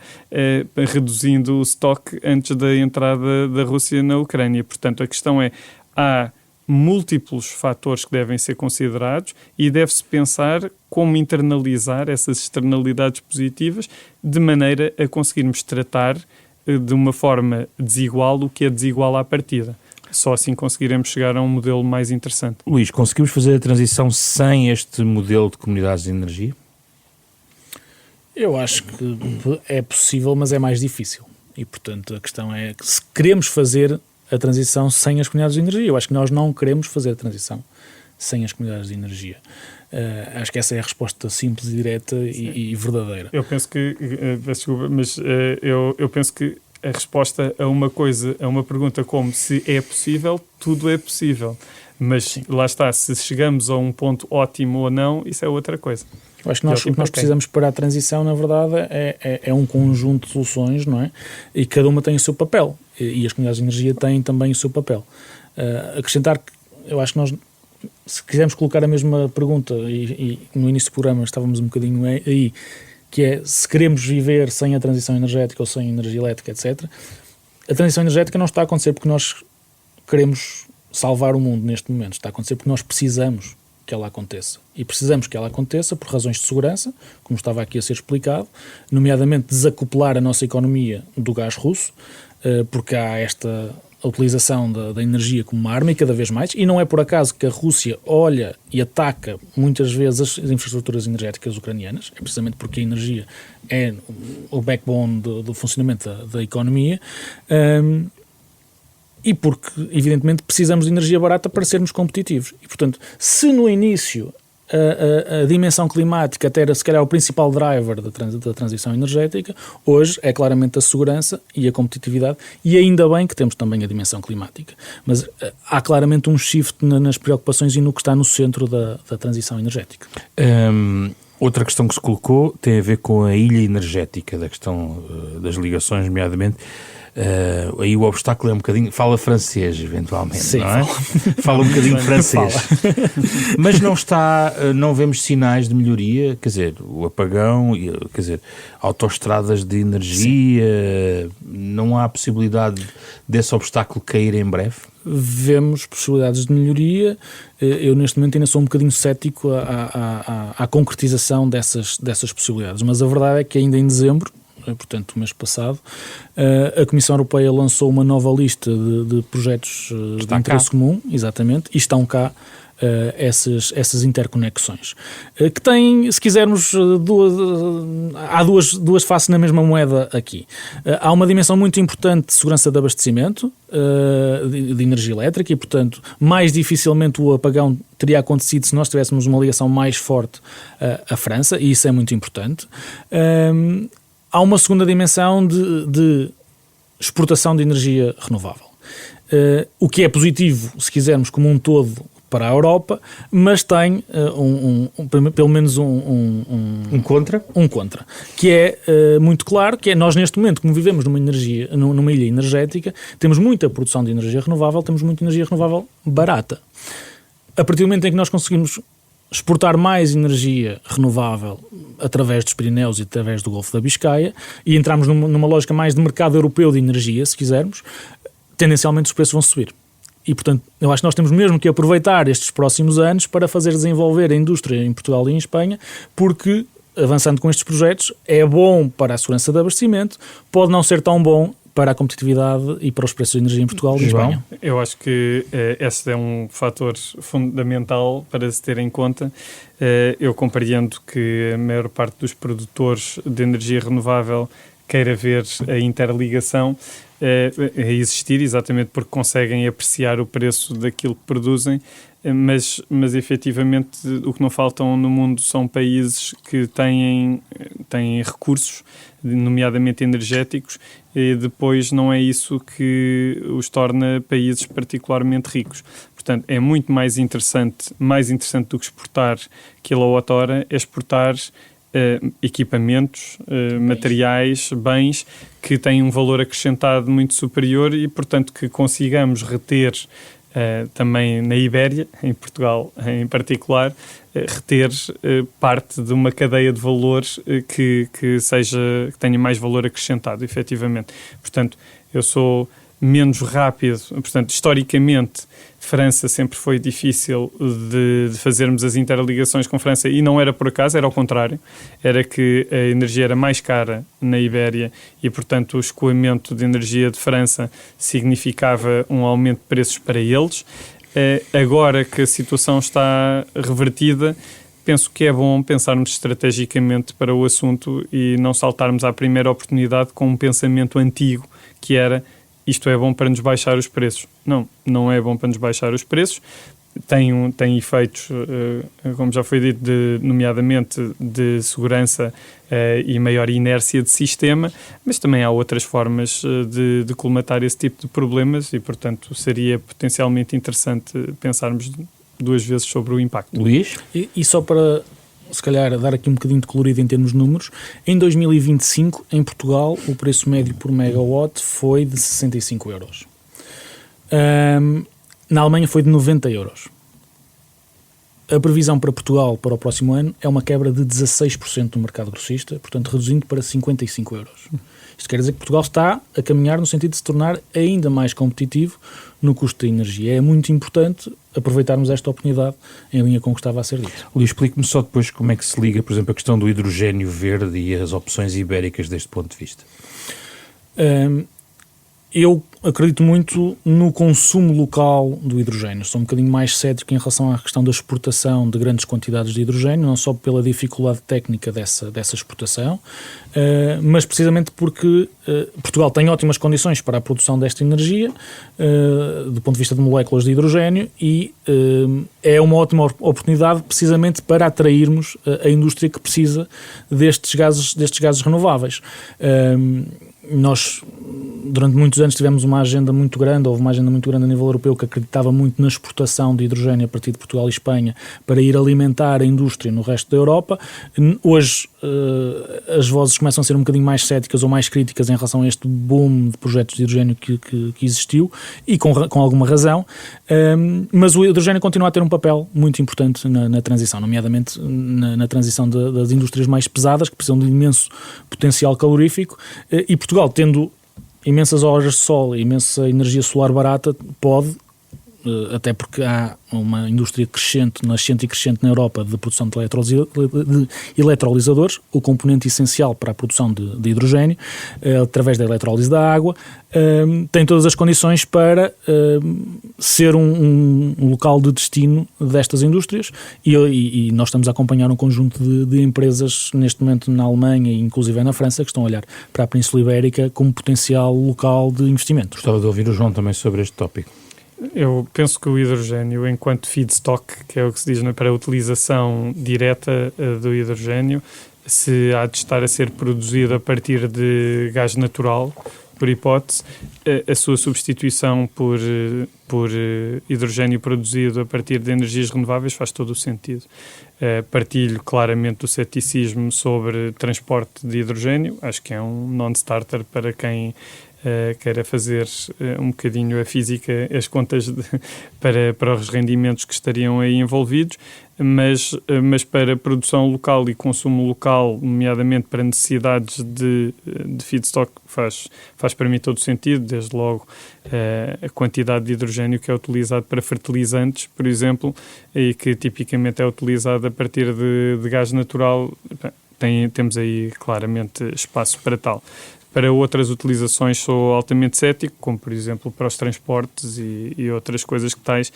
reduzindo o estoque antes da entrada da Rússia na Ucrânia. Portanto, a questão é, há múltiplos fatores que devem ser considerados e deve-se pensar como internalizar essas externalidades positivas de maneira a conseguirmos tratar de uma forma desigual o que é desigual à partida. Só assim conseguiremos chegar a um modelo mais interessante. Luís, conseguimos fazer a transição sem este modelo de comunidades de energia? Eu acho que é possível, mas é mais difícil. E, portanto, a questão é que se queremos fazer a transição sem as comunidades de energia. Eu acho que nós não queremos fazer a transição sem as comunidades de energia. Acho que essa é a resposta simples e direta e verdadeira. Eu penso que, desculpa, mas eu penso que a resposta a uma coisa, a uma pergunta como se é possível, tudo é possível. Mas sim, lá está, se chegamos a um ponto ótimo ou não, isso é outra coisa. Eu acho que o que nós precisamos para a transição, na verdade, é um conjunto de soluções, não é? E cada uma tem o seu papel. E as comunidades de energia têm também o seu papel. Acrescentar que eu acho que nós, se quisermos colocar a mesma pergunta, e no início do programa estávamos um bocadinho aí, que é se queremos viver sem a transição energética ou sem energia elétrica, etc. A transição energética não está a acontecer porque nós queremos salvar o mundo neste momento. Está a acontecer porque nós precisamos que ela aconteça. E precisamos que ela aconteça por razões de segurança, como estava aqui a ser explicado, nomeadamente desacoplar a nossa economia do gás russo, porque há esta utilização da energia como uma arma e cada vez mais, e não é por acaso que a Rússia olha e ataca muitas vezes as infraestruturas energéticas ucranianas, é precisamente porque a energia é o backbone do funcionamento da economia, e porque, evidentemente, precisamos de energia barata para sermos competitivos. E, portanto, se no início a dimensão climática até era, se calhar, o principal driver da transição energética, hoje é claramente a segurança e a competitividade, e ainda bem que temos também a dimensão climática. Mas há claramente um shift nas preocupações e no que está no centro da transição energética. Outra questão que se colocou tem a ver com a ilha energética, da questão das ligações, nomeadamente. Aí o obstáculo é um bocadinho... Fala francês, eventualmente, sim, não é? Fala um bocadinho francês. Mas não vemos sinais de melhoria, quer dizer, o apagão, quer dizer, autoestradas de energia, sim. Não há possibilidade desse obstáculo cair em breve? Vemos possibilidades de melhoria. Eu neste momento ainda sou um bocadinho cético à concretização dessas possibilidades, mas a verdade é que ainda em dezembro, portanto, o mês passado, a Comissão Europeia lançou uma nova lista de projetos de interesse comum, exatamente, e estão cá essas interconexões. Que têm, se quisermos, há duas faces na mesma moeda aqui. Há uma dimensão muito importante de segurança de abastecimento de energia elétrica e, portanto, mais dificilmente o apagão teria acontecido se nós tivéssemos uma ligação mais forte à França, e isso é muito importante. Há uma segunda dimensão de exportação de energia renovável. O que é positivo, se quisermos, como um todo para a Europa, mas tem pelo menos um contra, que é muito claro, que é nós neste momento, como vivemos numa ilha energética, temos muita produção de energia renovável, temos muita energia renovável barata. A partir do momento em que nós conseguimos exportar mais energia renovável através dos Pirineus e através do Golfo da Biscaia e entrarmos numa lógica mais de mercado europeu de energia, se quisermos, tendencialmente os preços vão subir. E, portanto, eu acho que nós temos mesmo que aproveitar estes próximos anos para fazer desenvolver a indústria em Portugal e em Espanha, porque, avançando com estes projetos, é bom para a segurança de abastecimento, pode não ser tão bom para a competitividade e para os preços de energia em Portugal e em Espanha. Eu acho que esse é um fator fundamental para se ter em conta. Eu compreendo que a maior parte dos produtores de energia renovável queira ver a interligação a existir, exatamente porque conseguem apreciar o preço daquilo que produzem, mas efetivamente o que não faltam no mundo são países que têm recursos, nomeadamente energéticos, e depois não é isso que os torna países particularmente ricos. Portanto, é muito mais interessante do que exportar quilowatt-hora, é exportar equipamentos, materiais, bens que têm um valor acrescentado muito superior e, portanto, que consigamos reter também na Ibéria, em Portugal em particular, reter parte de uma cadeia de valores que tenha mais valor acrescentado, efetivamente. Portanto, eu sou menos rápido. Portanto, historicamente, França sempre foi difícil de fazermos as interligações com França, e não era por acaso, era ao contrário. Era que a energia era mais cara na Ibéria e, portanto, o escoamento de energia de França significava um aumento de preços para eles. Agora que a situação está revertida, penso que é bom pensarmos estrategicamente para o assunto e não saltarmos à primeira oportunidade com um pensamento antigo, que era: isto é bom para nos baixar os preços. Não é bom para nos baixar os preços. Tem efeitos, como já foi dito, nomeadamente de segurança e maior inércia de sistema, mas também há outras formas de colmatar esse tipo de problemas e, portanto, seria potencialmente interessante pensarmos duas vezes sobre o impacto. Luís? E só para, se calhar, dar aqui um bocadinho de colorido em termos de números, em 2025, em Portugal, o preço médio por megawatt foi de 65 euros. Na Alemanha foi de 90 euros. A previsão para Portugal para o próximo ano é uma quebra de 16% no mercado grossista, portanto reduzindo para 55 euros. Isto quer dizer que Portugal está a caminhar no sentido de se tornar ainda mais competitivo no custo da energia. É muito importante aproveitarmos esta oportunidade em linha com o que estava a ser dito. Luís, explique-me só depois como é que se liga, por exemplo, a questão do hidrogénio verde e as opções ibéricas deste ponto de vista. Eu acredito muito no consumo local do hidrogénio. Sou um bocadinho mais cético em relação à questão da exportação de grandes quantidades de hidrogénio, não só pela dificuldade técnica dessa exportação, mas precisamente porque Portugal tem ótimas condições para a produção desta energia, do ponto de vista de moléculas de hidrogénio, e é uma ótima oportunidade precisamente para atrairmos a indústria que precisa destes gases renováveis. Nós, durante muitos anos, tivemos houve uma agenda muito grande a nível europeu que acreditava muito na exportação de hidrogênio a partir de Portugal e Espanha para ir alimentar a indústria no resto da Europa. Hoje as vozes começam a ser um bocadinho mais céticas ou mais críticas em relação a este boom de projetos de hidrogênio que existiu, e com alguma razão, mas o hidrogênio continua a ter um papel muito importante na transição, nomeadamente na transição das indústrias mais pesadas, que precisam de imenso potencial calorífico, e Portugal, tendo imensas horas de sol e imensa energia solar barata, pode, até porque há uma indústria nascente e crescente na Europa de produção de eletrolisadores, o componente essencial para a produção de hidrogênio, através da eletrólise da água, tem todas as condições para ser um local de destino destas indústrias, e nós estamos a acompanhar um conjunto de empresas neste momento na Alemanha e inclusive na França que estão a olhar para a Península Ibérica como potencial local de investimento. Gostava de ouvir o João também sobre este tópico. Eu penso que o hidrogênio, enquanto feedstock, que é o que se diz, para a utilização direta do hidrogênio, se há de estar a ser produzido a partir de gás natural, por hipótese, a sua substituição por hidrogênio produzido a partir de energias renováveis faz todo o sentido. Partilho claramente o ceticismo sobre transporte de hidrogênio, acho que é um non-starter para quem queira fazer um bocadinho a física, as contas para os rendimentos que estariam aí envolvidos, mas para produção local e consumo local, nomeadamente para necessidades de feedstock, faz para mim todo sentido, desde logo a quantidade de hidrogênio que é utilizado para fertilizantes, por exemplo, e que tipicamente é utilizado a partir de gás natural, temos aí claramente espaço para tal. Para outras utilizações sou altamente cético, como por exemplo para os transportes e outras coisas que tais.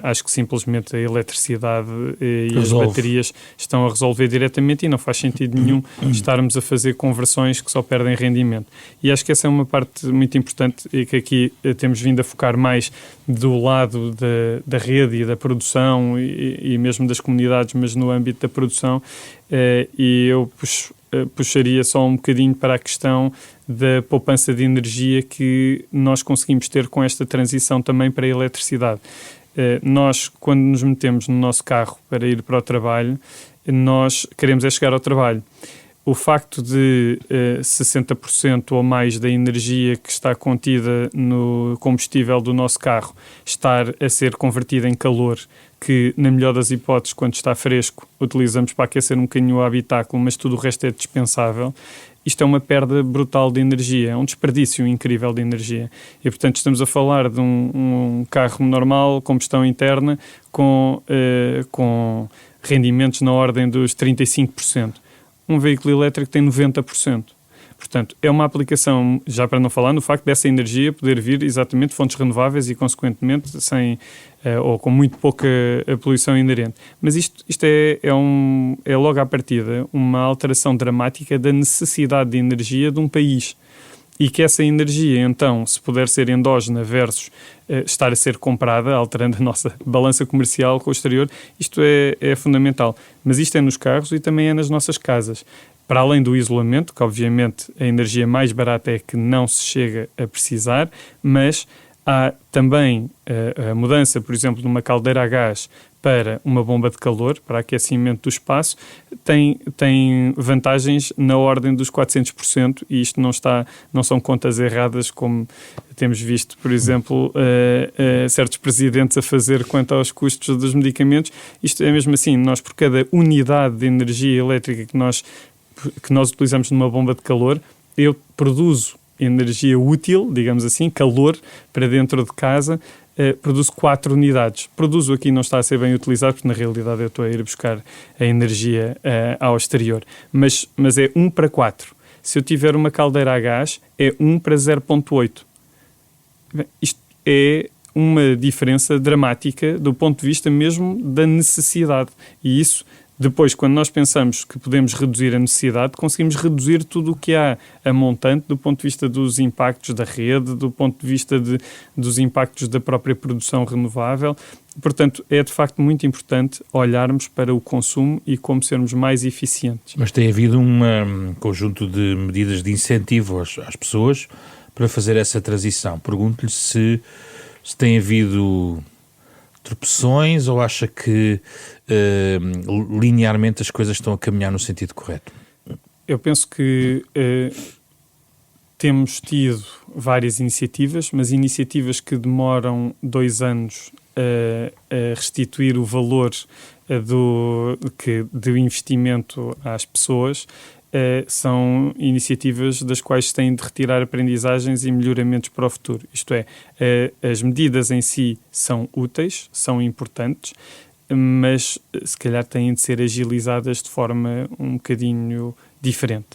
Acho que simplesmente a eletricidade e as baterias estão a resolver diretamente, e não faz sentido nenhum estarmos a fazer conversões que só perdem rendimento. E acho que essa é uma parte muito importante, e que aqui temos vindo a focar mais do lado da rede e da produção e mesmo das comunidades, mas no âmbito da produção, e eu puxaria só um bocadinho para a questão da poupança de energia que nós conseguimos ter com esta transição também para a eletricidade. Nós, quando nos metemos no nosso carro para ir para o trabalho, nós queremos chegar ao trabalho. o facto de 60% ou mais da energia que está contida no combustível do nosso carro estar a ser convertida em calor, que na melhor das hipóteses, quando está fresco, utilizamos para aquecer um bocadinho o habitáculo, mas tudo o resto é dispensável. Isto é uma perda brutal de energia, é um desperdício incrível de energia. E, portanto, estamos a falar de um carro normal, combustão interna, com rendimentos na ordem dos 35%. Um veículo elétrico tem 90%. Portanto, é uma aplicação, já para não falar no facto dessa energia poder vir exatamente de fontes renováveis e, consequentemente, ou com muito pouca poluição inerente. Mas isto é logo à partida uma alteração dramática da necessidade de energia de um país. E que essa energia, então, se puder ser endógena versus estar a ser comprada, alterando a nossa balança comercial com o exterior, isto é fundamental. Mas isto é nos carros e também é nas nossas casas. Para além do isolamento, que obviamente a energia mais barata é que não se chega a precisar, mas há também a mudança, por exemplo, de uma caldeira a gás para uma bomba de calor, para aquecimento do espaço, tem vantagens na ordem dos 400%, e isto não são contas erradas, como temos visto, por exemplo, certos presidentes a fazer quanto aos custos dos medicamentos. Isto é mesmo assim, nós por cada unidade de energia elétrica que nós utilizamos numa bomba de calor, eu produzo energia útil, digamos assim, calor para dentro de casa, produzo 4 unidades. Produzo aqui não está a ser bem utilizado, porque na realidade eu estou a ir buscar a energia ao exterior. Mas é 1 para 4. Se eu tiver uma caldeira a gás, é 1 para 0,8. Isto é uma diferença dramática do ponto de vista mesmo da necessidade. E isso, depois, quando nós pensamos que podemos reduzir a necessidade, conseguimos reduzir tudo o que há a montante do ponto de vista dos impactos da rede, do ponto de vista dos impactos da própria produção renovável. Portanto, é de facto muito importante olharmos para o consumo e como sermos mais eficientes. Mas tem havido um conjunto de medidas de incentivo às pessoas para fazer essa transição. Pergunto-lhe se tem havido tropeções ou acha que linearmente as coisas estão a caminhar no sentido correto? Eu penso que temos tido várias iniciativas, mas iniciativas que demoram 2 anos a restituir o valor do investimento às pessoas. São iniciativas das quais se têm de retirar aprendizagens e melhoramentos para o futuro. Isto é, as medidas em si são úteis, são importantes, mas se calhar têm de ser agilizadas de forma um bocadinho diferente.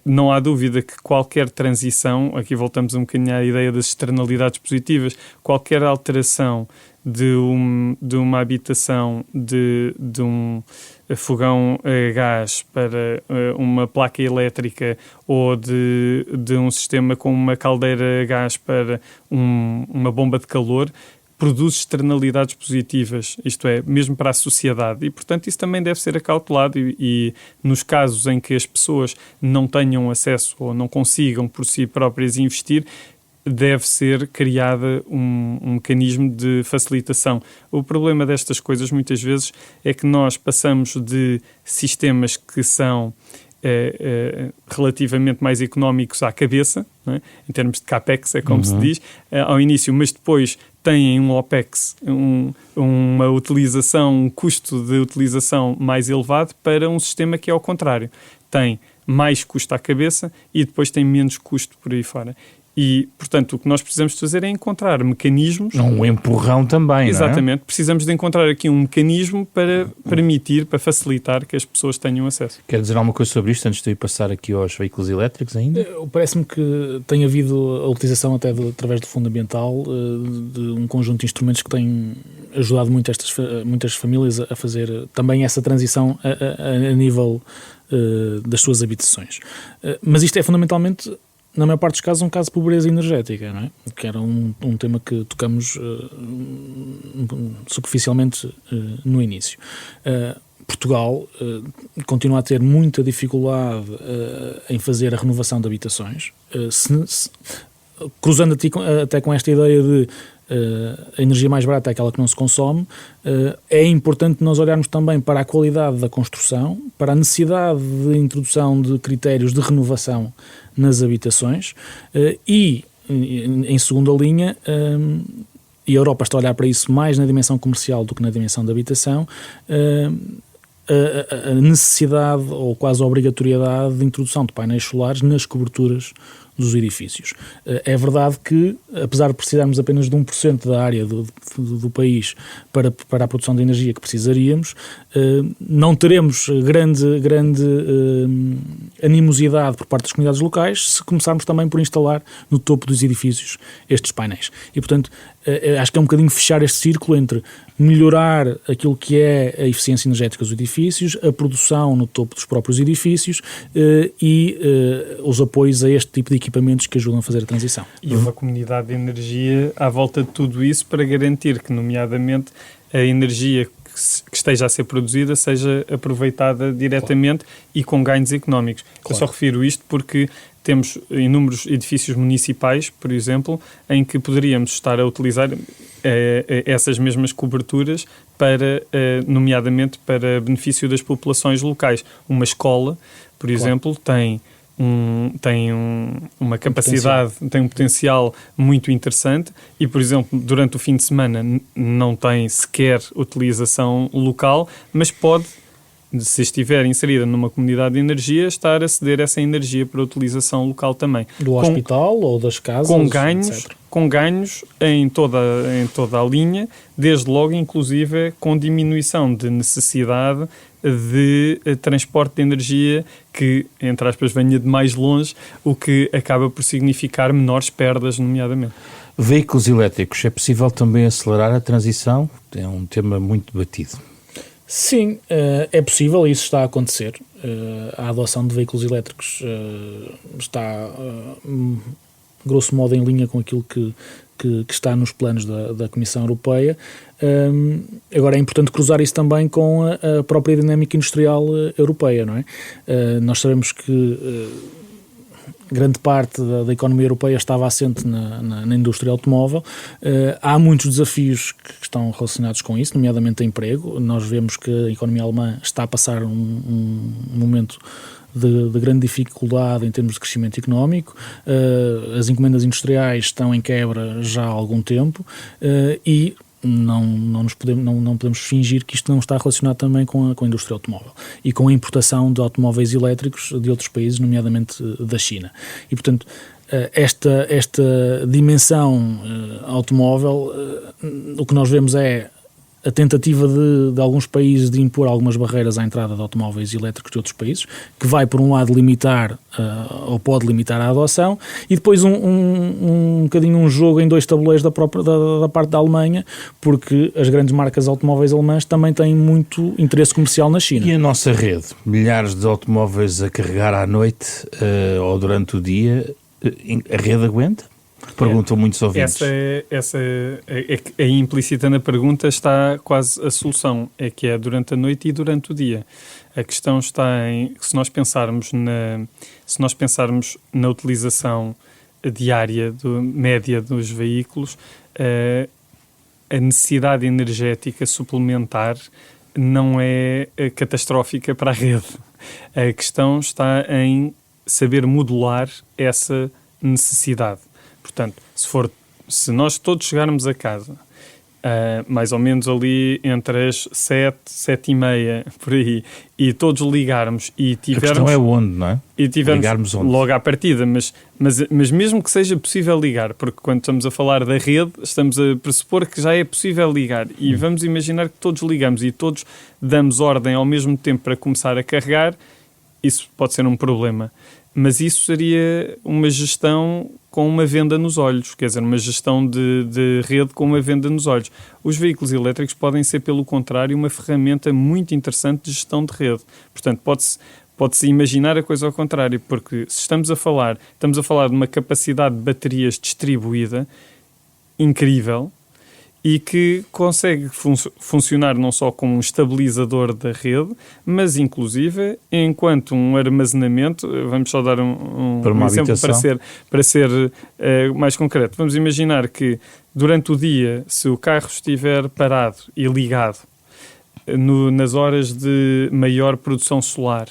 Não há dúvida que qualquer transição, aqui voltamos um bocadinho à ideia das externalidades positivas, qualquer alteração de uma habitação, de um fogão a gás para uma placa elétrica ou de um sistema com uma caldeira a gás para uma bomba de calor, produz externalidades positivas, isto é, mesmo para a sociedade. E, portanto, isso também deve ser acautelado e nos casos em que as pessoas não tenham acesso ou não consigam por si próprias investir, deve ser criada um mecanismo de facilitação. O problema destas coisas, muitas vezes, é que nós passamos de sistemas que são relativamente mais económicos à cabeça, não é? Em termos de CAPEX, é como se diz, ao início, mas depois têm um OPEX, uma utilização, um custo de utilização mais elevado para um sistema que é ao contrário. Tem mais custo à cabeça e depois tem menos custo por aí fora. E, portanto, o que nós precisamos de fazer é encontrar mecanismos... Um empurrão também, exatamente, não é? Precisamos de encontrar aqui um mecanismo para permitir, para facilitar que as pessoas tenham acesso. Quer dizer alguma coisa sobre isto antes de eu passar aqui aos veículos elétricos ainda? Parece-me que tem havido a utilização até através do Fundo Ambiental de um conjunto de instrumentos que têm ajudado muitas famílias a fazer também essa transição a nível das suas habitações. Mas isto é fundamentalmente, na maior parte dos casos, um caso de pobreza energética, não é? Que era um tema que tocamos superficialmente no início. Portugal continua a ter muita dificuldade em fazer a renovação de habitações. cruzando até com esta ideia de a energia mais barata é aquela que não se consome, é importante nós olharmos também para a qualidade da construção, para a necessidade de introdução de critérios de renovação nas habitações e, em segunda linha, e a Europa está a olhar para isso mais na dimensão comercial do que na dimensão da habitação, a necessidade ou quase a obrigatoriedade de introdução de painéis solares nas coberturas dos edifícios. É verdade que, apesar de precisarmos apenas de 1% da área do país para a produção de energia que precisaríamos, não teremos grande animosidade por parte das comunidades locais se começarmos também por instalar no topo dos edifícios estes painéis. E, portanto, acho que é um bocadinho fechar este círculo entre melhorar aquilo que é a eficiência energética dos edifícios, a produção no topo dos próprios edifícios e os apoios a este tipo de equipamentos que ajudam a fazer a transição. E uma comunidade de energia à volta de tudo isso para garantir que, nomeadamente, a energia que esteja a ser produzida seja aproveitada diretamente e com ganhos económicos. Claro. Eu só refiro isto porque temos inúmeros edifícios municipais, por exemplo, em que poderíamos estar a utilizar essas mesmas coberturas para, nomeadamente, para benefício das populações locais. Uma escola, por exemplo, tem uma capacidade, tem um potencial muito interessante e, por exemplo, durante o fim de semana não tem sequer utilização local, mas pode, se estiver inserida numa comunidade de energia, estar a ceder essa energia para utilização local também. Do hospital ou das casas, com ganhos em toda a linha, desde logo, inclusive, com diminuição de necessidade de transporte de energia que, entre aspas, venha de mais longe, o que acaba por significar menores perdas, nomeadamente. Veículos elétricos, é possível também acelerar a transição? É um tema muito debatido. Sim, é possível e isso está a acontecer. A adoção de veículos elétricos está, grosso modo, em linha com aquilo que está nos planos da Comissão Europeia. Agora é importante cruzar isso também com a própria dinâmica industrial europeia, não é? Nós sabemos que grande parte da economia europeia estava assente na indústria automóvel. Há muitos desafios que estão relacionados com isso, nomeadamente emprego. Nós vemos que a economia alemã está a passar um momento de grande dificuldade em termos de crescimento económico. As encomendas industriais estão em quebra já há algum tempo e não podemos fingir que isto não está relacionado também com a indústria automóvel e com a importação de automóveis elétricos de outros países, nomeadamente da China. E, portanto, esta dimensão automóvel, o que nós vemos é a tentativa de alguns países de impor algumas barreiras à entrada de automóveis elétricos de outros países, que vai, por um lado, limitar ou pode limitar a adoção, e depois um bocadinho um jogo em dois tabuleiros da parte da Alemanha, porque as grandes marcas automóveis alemãs também têm muito interesse comercial na China. E a nossa rede? Milhares de automóveis a carregar à noite ou durante o dia, a rede aguenta? Perguntam muitos ouvintes. Essa é implícita na pergunta, está quase a solução, é que é durante a noite e durante o dia. A questão está em, se nós pensarmos na utilização diária, média dos veículos, a necessidade energética suplementar não é catastrófica para a rede. A questão está em saber modular essa necessidade. Portanto, se nós todos chegarmos a casa, mais ou menos ali entre as 7h30, por aí, e todos ligarmos e tivermos... A questão é onde, não é? E tivermos ligarmos onde? Logo à partida, mas mesmo que seja possível ligar, porque quando estamos a falar da rede, estamos a pressupor que já é possível ligar, e vamos imaginar que todos ligamos e todos damos ordem ao mesmo tempo para começar a carregar, isso pode ser um problema. Mas isso seria uma gestão com uma venda nos olhos, quer dizer, uma gestão de rede com uma venda nos olhos. Os veículos elétricos podem ser, pelo contrário, uma ferramenta muito interessante de gestão de rede. Portanto, pode-se imaginar a coisa ao contrário, porque se estamos a falar de uma capacidade de baterias distribuída incrível e que consegue funcionar não só como um estabilizador da rede, mas inclusive enquanto um armazenamento. Vamos só dar um exemplo para ser mais concreto. Vamos imaginar que durante o dia, se o carro estiver parado e ligado nas horas de maior produção solar,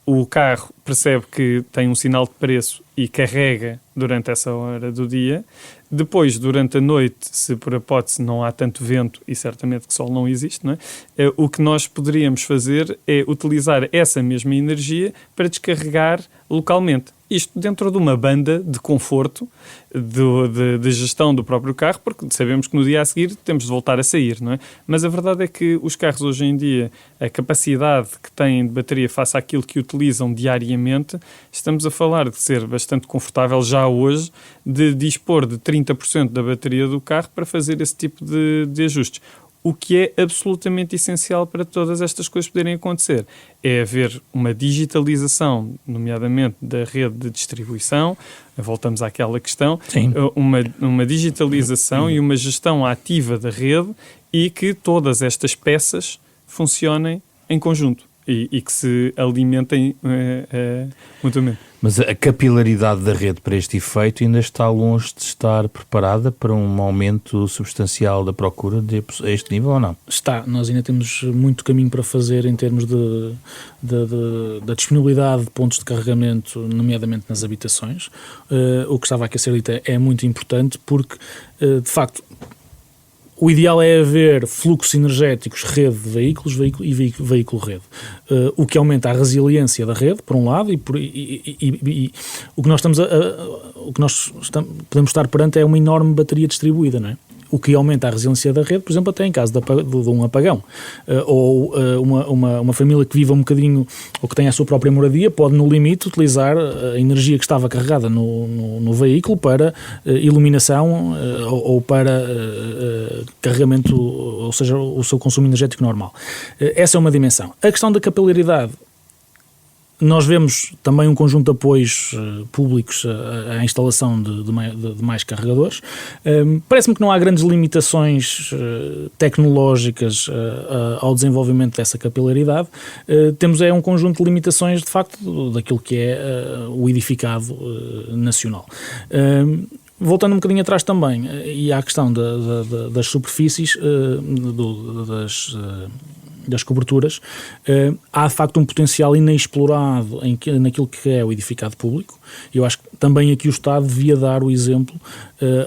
o carro percebe que tem um sinal de preço e carrega durante essa hora do dia. Depois, durante a noite, se por hipótese não há tanto vento e certamente que sol não existe, não é? O que nós poderíamos fazer é utilizar essa mesma energia para descarregar localmente. Isto dentro de uma banda de conforto, de gestão do próprio carro, porque sabemos que no dia a seguir temos de voltar a sair, não é? Mas a verdade é que os carros hoje em dia, a capacidade que têm de bateria face àquilo que utilizam diariamente, estamos a falar de ser bastante confortável já hoje, de dispor de 30% da bateria do carro para fazer esse tipo de ajustes. O que é absolutamente essencial para todas estas coisas poderem acontecer é haver uma digitalização, nomeadamente da rede de distribuição. Voltamos àquela questão. Uma digitalização e uma gestão ativa da rede, e que todas estas peças funcionem em conjunto e que se alimentem mutuamente. Mas a capilaridade da rede para este efeito ainda está longe de estar preparada para um aumento substancial da procura a este nível, ou não? Está. Nós ainda temos muito caminho para fazer em termos da disponibilidade de pontos de carregamento, nomeadamente nas habitações. O que estava aqui a ser dito é muito importante, porque, de facto, o ideal é haver fluxos energéticos, rede de veículos e veículo-rede, o que aumenta a resiliência da rede, por um lado, e o que nós podemos estar perante é uma enorme bateria distribuída, não é? O que aumenta a resiliência da rede, por exemplo, até em caso de um apagão. Ou uma família que viva um bocadinho, ou que tenha a sua própria moradia, pode, no limite, utilizar a energia que estava carregada no veículo para iluminação ou para carregamento, ou seja, o seu consumo energético normal. Essa é uma dimensão. A questão da capilaridade. Nós vemos também um conjunto de apoios públicos à instalação de mais carregadores. Parece-me que não há grandes limitações tecnológicas ao desenvolvimento dessa capilaridade. Temos um conjunto de limitações, de facto, daquilo que é o edificado nacional. Voltando um bocadinho atrás também, e à questão das superfícies, das coberturas, há de facto um potencial inexplorado naquilo que é o edificado público. Eu acho que também aqui o Estado devia dar o exemplo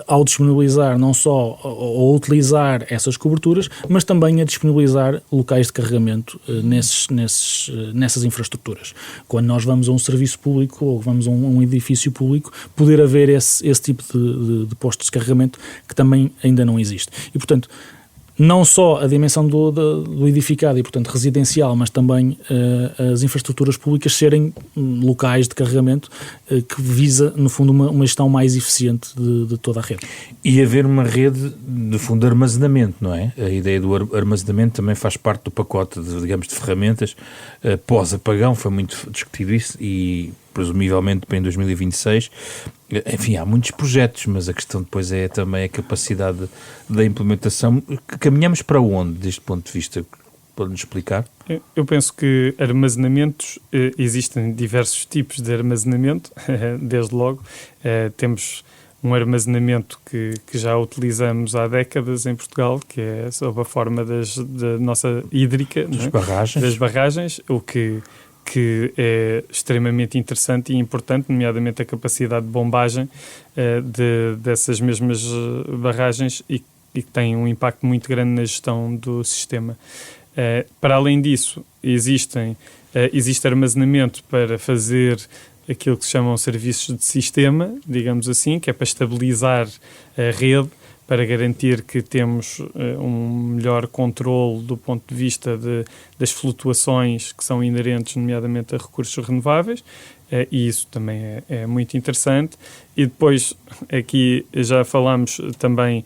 ao disponibilizar não só ou utilizar essas coberturas, mas também a disponibilizar locais de carregamento nessas infraestruturas. Quando nós vamos a um serviço público ou vamos a um edifício público, poder haver esse tipo de postos de carregamento que também ainda não existe. E, portanto, não só a dimensão do edificado e, portanto, residencial, mas também as infraestruturas públicas serem locais de carregamento que visa, no fundo, uma gestão mais eficiente de toda a rede. E haver uma rede, de fundo, de armazenamento, não é? A ideia do armazenamento também faz parte do pacote, de ferramentas. Pós-apagão foi muito discutido isso e, presumivelmente, para em 2026... Enfim, há muitos projetos, mas a questão depois é também a capacidade da implementação. Caminhamos para onde, deste ponto de vista? Pode-nos explicar? Eu penso que armazenamentos, existem diversos tipos de armazenamento, desde logo. Temos um armazenamento que já utilizamos há décadas em Portugal, que é sob a forma da nossa hídrica, das barragens, o que é extremamente interessante e importante, nomeadamente a capacidade de bombagem dessas mesmas barragens e que tem um impacto muito grande na gestão do sistema. Para além disso, existe armazenamento para fazer aquilo que se chamam serviços de sistema, digamos assim, que é para estabilizar a rede, para garantir que temos um melhor controle do ponto de vista das flutuações que são inerentes, nomeadamente a recursos renováveis, e isso também é muito interessante. E depois, aqui já falámos também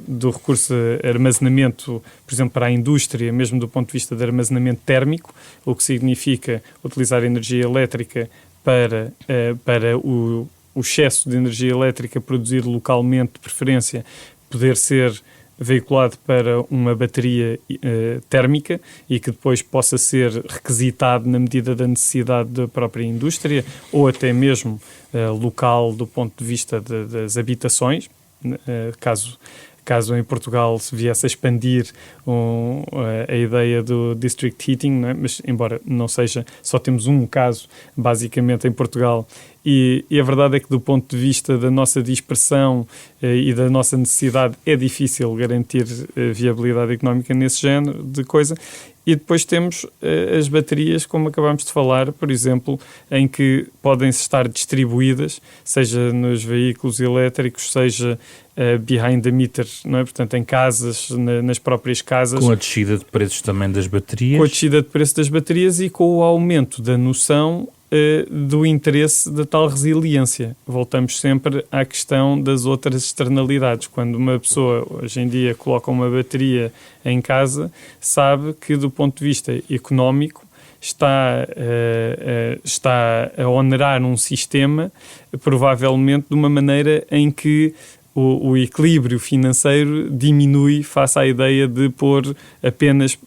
do recurso de armazenamento, por exemplo, para a indústria, mesmo do ponto de vista de armazenamento térmico, o que significa utilizar energia elétrica para o excesso de energia elétrica produzido localmente, de preferência, poder ser veiculado para uma bateria térmica e que depois possa ser requisitado na medida da necessidade da própria indústria ou até mesmo local do ponto de vista das habitações, caso em Portugal se viesse a expandir a ideia do district heating, não é? Mas embora não seja, só temos um caso basicamente em Portugal e a verdade é que do ponto de vista da nossa dispersão e da nossa necessidade é difícil garantir viabilidade económica nesse género de coisa. E depois temos as baterias, como acabámos de falar, por exemplo, em que podem estar distribuídas, seja nos veículos elétricos, seja behind the meter, não é? Portanto, em casas, nas próprias casas. Com a descida de preços também das baterias. Com a descida de preço das baterias e com o aumento da noção do interesse da tal resiliência. Voltamos sempre à questão das outras externalidades. Quando uma pessoa, hoje em dia, coloca uma bateria em casa, sabe que, do ponto de vista económico, está a onerar um sistema, provavelmente de uma maneira em que o equilíbrio financeiro diminui face à ideia de pôr apenas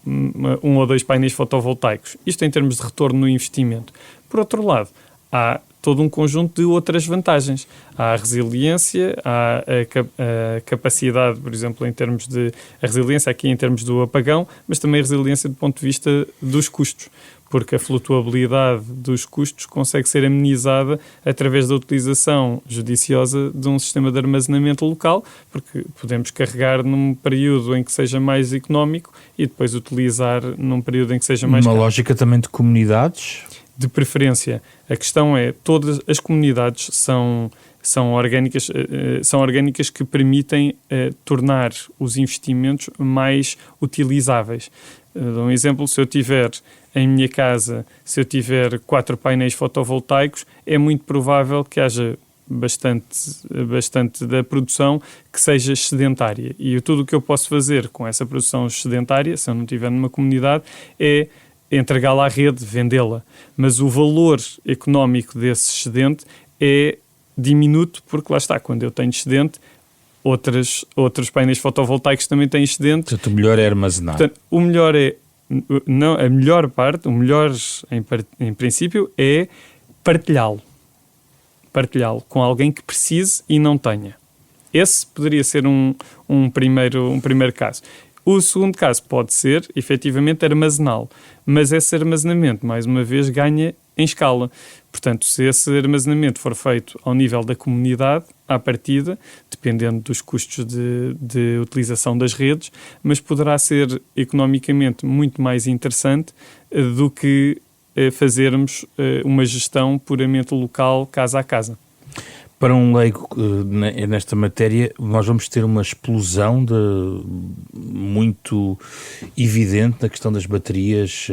1 ou 2 painéis fotovoltaicos. Isto em termos de retorno no investimento. Por outro lado, há todo um conjunto de outras vantagens. Há a resiliência, há a capacidade, por exemplo, em termos de... A resiliência aqui em termos do apagão, mas também a resiliência do ponto de vista dos custos, porque a flutuabilidade dos custos consegue ser amenizada através da utilização judiciosa de um sistema de armazenamento local, porque podemos carregar num período em que seja mais económico e depois utilizar num período em que seja mais caro. Uma lógica também de comunidades? De preferência. A questão é, todas as comunidades são orgânicas que permitem tornar os investimentos mais utilizáveis. Dou um exemplo, se eu tiver em minha casa, se eu tiver 4 painéis fotovoltaicos, é muito provável que haja bastante da produção que seja excedentária. E tudo o que eu posso fazer com essa produção excedentária, se eu não estiver numa comunidade, é entregá-la à rede, vendê-la. Mas o valor económico desse excedente é diminuto, porque lá está, quando eu tenho excedente, outros painéis fotovoltaicos também têm excedente. Portanto, o melhor é armazenar. Portanto, o melhor é... Não, a melhor parte, o melhor em princípio, é partilhá-lo. Partilhá-lo com alguém que precise e não tenha. Esse poderia ser um primeiro caso. O segundo caso pode ser, efetivamente, armazená-lo. Mas esse armazenamento, mais uma vez, ganha em escala. Portanto, se esse armazenamento for feito ao nível da comunidade, à partida, dependendo dos custos de utilização das redes, mas poderá ser economicamente muito mais interessante do que fazermos uma gestão puramente local, casa a casa. Para um leigo nesta matéria, nós vamos ter uma explosão muito evidente na questão das baterias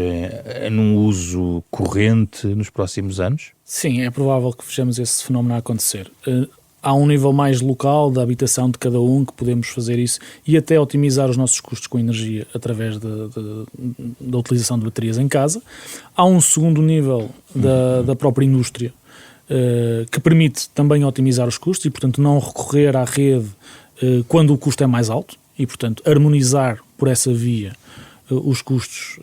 num uso corrente nos próximos anos? Sim, é provável que vejamos esse fenómeno a acontecer. Há um nível mais local da habitação de cada um que podemos fazer isso e até otimizar os nossos custos com energia através da utilização de baterias em casa. Há um segundo nível da própria indústria que permite também otimizar os custos e, portanto, não recorrer à rede quando o custo é mais alto e, portanto, harmonizar por essa via os custos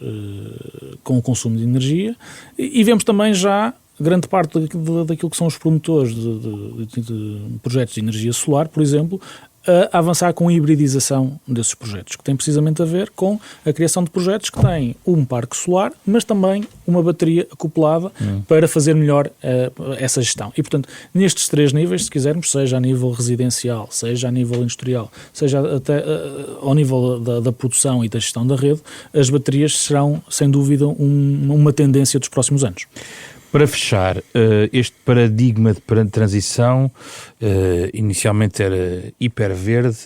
com o consumo de energia. E vemos também já grande parte daquilo que são os promotores de projetos de energia solar, por exemplo, a avançar com a hibridização desses projetos, que tem precisamente a ver com a criação de projetos que têm um parque solar, mas também uma bateria acoplada para fazer melhor essa gestão. E, portanto, nestes 3 níveis, se quisermos, seja a nível residencial, seja a nível industrial, seja até ao nível da produção e da gestão da rede, as baterias serão, sem dúvida, uma tendência dos próximos anos. Para fechar, este paradigma de transição inicialmente era hiperverde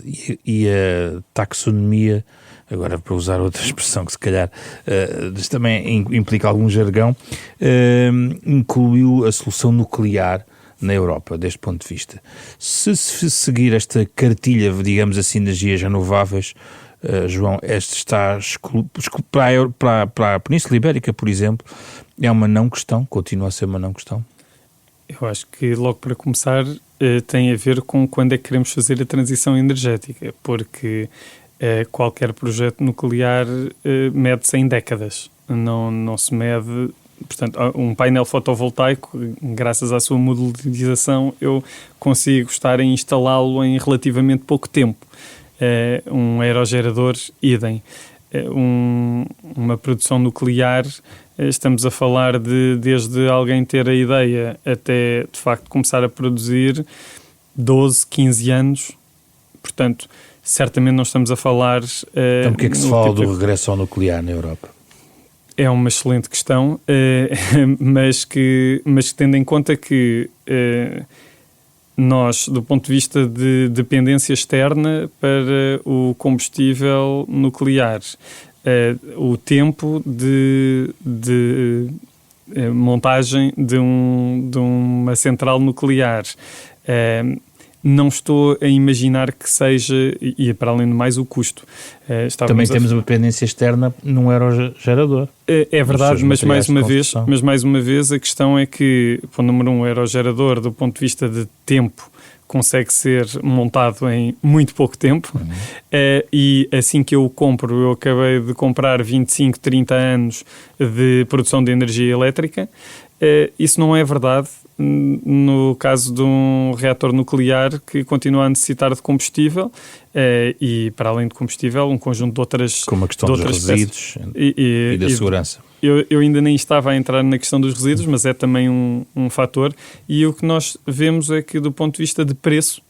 e a taxonomia, agora para usar outra expressão que se calhar também implica algum jargão, incluiu a solução nuclear na Europa, deste ponto de vista. Se seguir esta cartilha, digamos assim, de energias renováveis, João, este está para a Península Ibérica, por exemplo, é uma não questão, continua a ser uma não questão? Eu acho que, logo para começar, tem a ver com quando é que queremos fazer a transição energética, porque qualquer projeto nuclear mede-se em décadas, não se mede. Portanto, um painel fotovoltaico, graças à sua modularização, eu consigo estar a instalá-lo em relativamente pouco tempo. Um aerogerador, idem. Uma produção nuclear, estamos a falar desde alguém ter a ideia até, de facto, começar a produzir 12, 15 anos. Portanto, certamente não estamos a falar... Então, o que é que se fala do regresso ao nuclear na Europa? É uma excelente questão, mas que tendo em conta que nós, do ponto de vista de dependência externa para o combustível nuclear, o tempo de montagem de uma central nuclear, não estou a imaginar que seja, e para além de mais, o custo. Também temos uma dependência externa num aerogerador. É verdade, mas mais uma vez a questão é que, ponto número 1, o aerogerador, do ponto de vista de tempo, consegue ser montado em muito pouco tempo. E assim que eu o compro, eu acabei de comprar 25, 30 anos de produção de energia elétrica. Isso não é verdade no caso de um reator nuclear que continua a necessitar de combustível e, para além de combustível, um conjunto de outras... Como a questão dos resíduos e da segurança. Eu ainda nem estava a entrar na questão dos resíduos, mas é também um fator. E o que nós vemos é que, do ponto de vista de preço,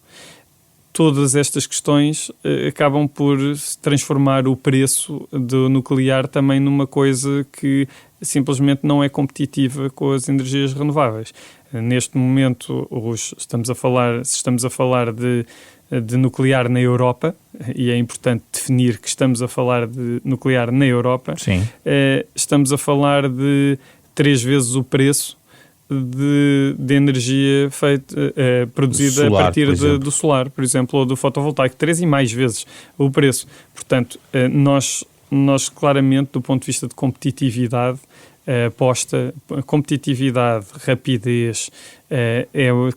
todas estas questões acabam por transformar o preço do nuclear também numa coisa que simplesmente não é competitiva com as energias renováveis. Neste momento, se estamos a falar de nuclear na Europa, e é importante definir que estamos a falar de nuclear na Europa, estamos a falar de 3 vezes o preço de energia produzida solar, a partir do solar, por exemplo, ou do fotovoltaico, 3 e mais vezes o preço. Portanto, nós claramente, do ponto de vista de competitividade, competitividade, rapidez,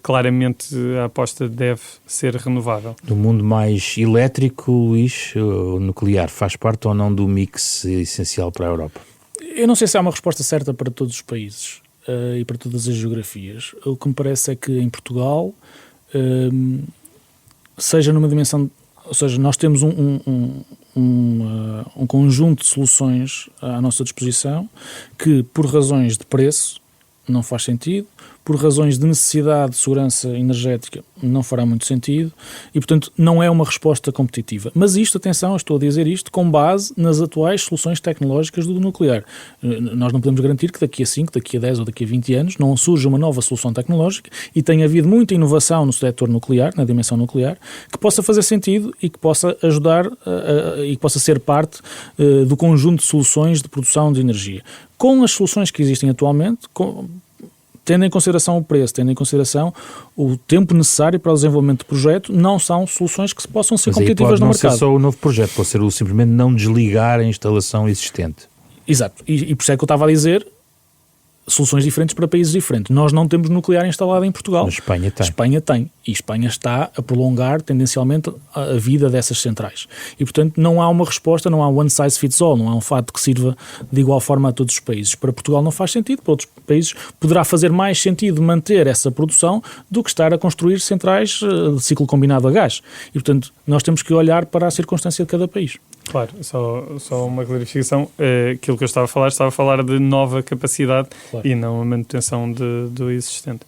claramente a aposta deve ser renovável. Do mundo mais elétrico, Luís, o nuclear faz parte ou não do mix essencial para a Europa? Eu não sei se há uma resposta certa para todos os países e para todas as geografias. O que me parece é que em Portugal, seja numa dimensão... Ou seja, nós temos um conjunto de soluções à nossa disposição que, por razões de preço, não faz sentido, por razões de necessidade de segurança energética, não fará muito sentido e, portanto, não é uma resposta competitiva. Mas isto, atenção, eu estou a dizer isto com base nas atuais soluções tecnológicas do nuclear. Nós não podemos garantir que daqui a 5, daqui a 10 ou daqui a 20 anos não surja uma nova solução tecnológica e tenha havido muita inovação no setor nuclear, na dimensão nuclear, que possa fazer sentido e que possa ajudar e que possa ser parte do conjunto de soluções de produção de energia. Com as soluções que existem atualmente, tendo em consideração o preço, tendo em consideração o tempo necessário para o desenvolvimento do projeto, não são soluções que possam ser competitivas no mercado. Mas pode não ser só o novo projeto, pode ser simplesmente não desligar a instalação existente. Exato, e por isso é que eu estava a dizer soluções diferentes para países diferentes. Nós não temos nuclear instalado em Portugal. Mas Espanha tem. Espanha tem. E Espanha está a prolongar tendencialmente a vida dessas centrais. E, portanto, não há uma resposta, não há one size fits all, não há um fato que sirva de igual forma a todos os países. Para Portugal não faz sentido, para outros países poderá fazer mais sentido manter essa produção do que estar a construir centrais de ciclo combinado a gás. E, portanto, nós temos que olhar para a circunstância de cada país. Claro, só uma clarificação. Aquilo que eu estava a falar de nova capacidade, claro, e não a manutenção do existente.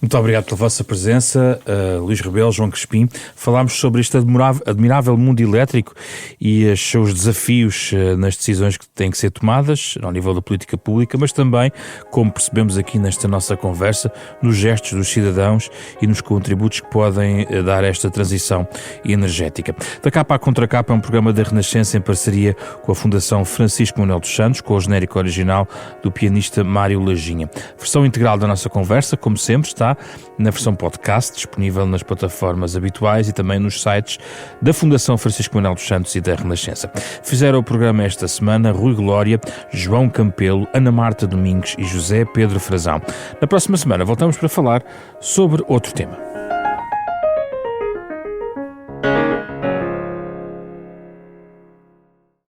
Muito obrigado pela vossa presença, Luís Rebelo, João Crespim. Falámos sobre este admirável mundo elétrico e os seus desafios nas decisões que têm que ser tomadas ao nível da política pública, mas também, como percebemos aqui nesta nossa conversa, nos gestos dos cidadãos e nos contributos que podem dar a esta transição energética. Da Capa à Contracapa é um programa da Renascença em parceria com a Fundação Francisco Manuel dos Santos, com o genérico original do pianista Mário Lajinha. A versão integral da nossa conversa, como sempre, está na versão podcast, disponível nas plataformas habituais e também nos sites da Fundação Francisco Manuel dos Santos e da Renascença. Fizeram o programa esta semana Rui Glória, João Campelo, Ana Marta Domingues e José Pedro Frazão. Na próxima semana voltamos para falar sobre outro tema.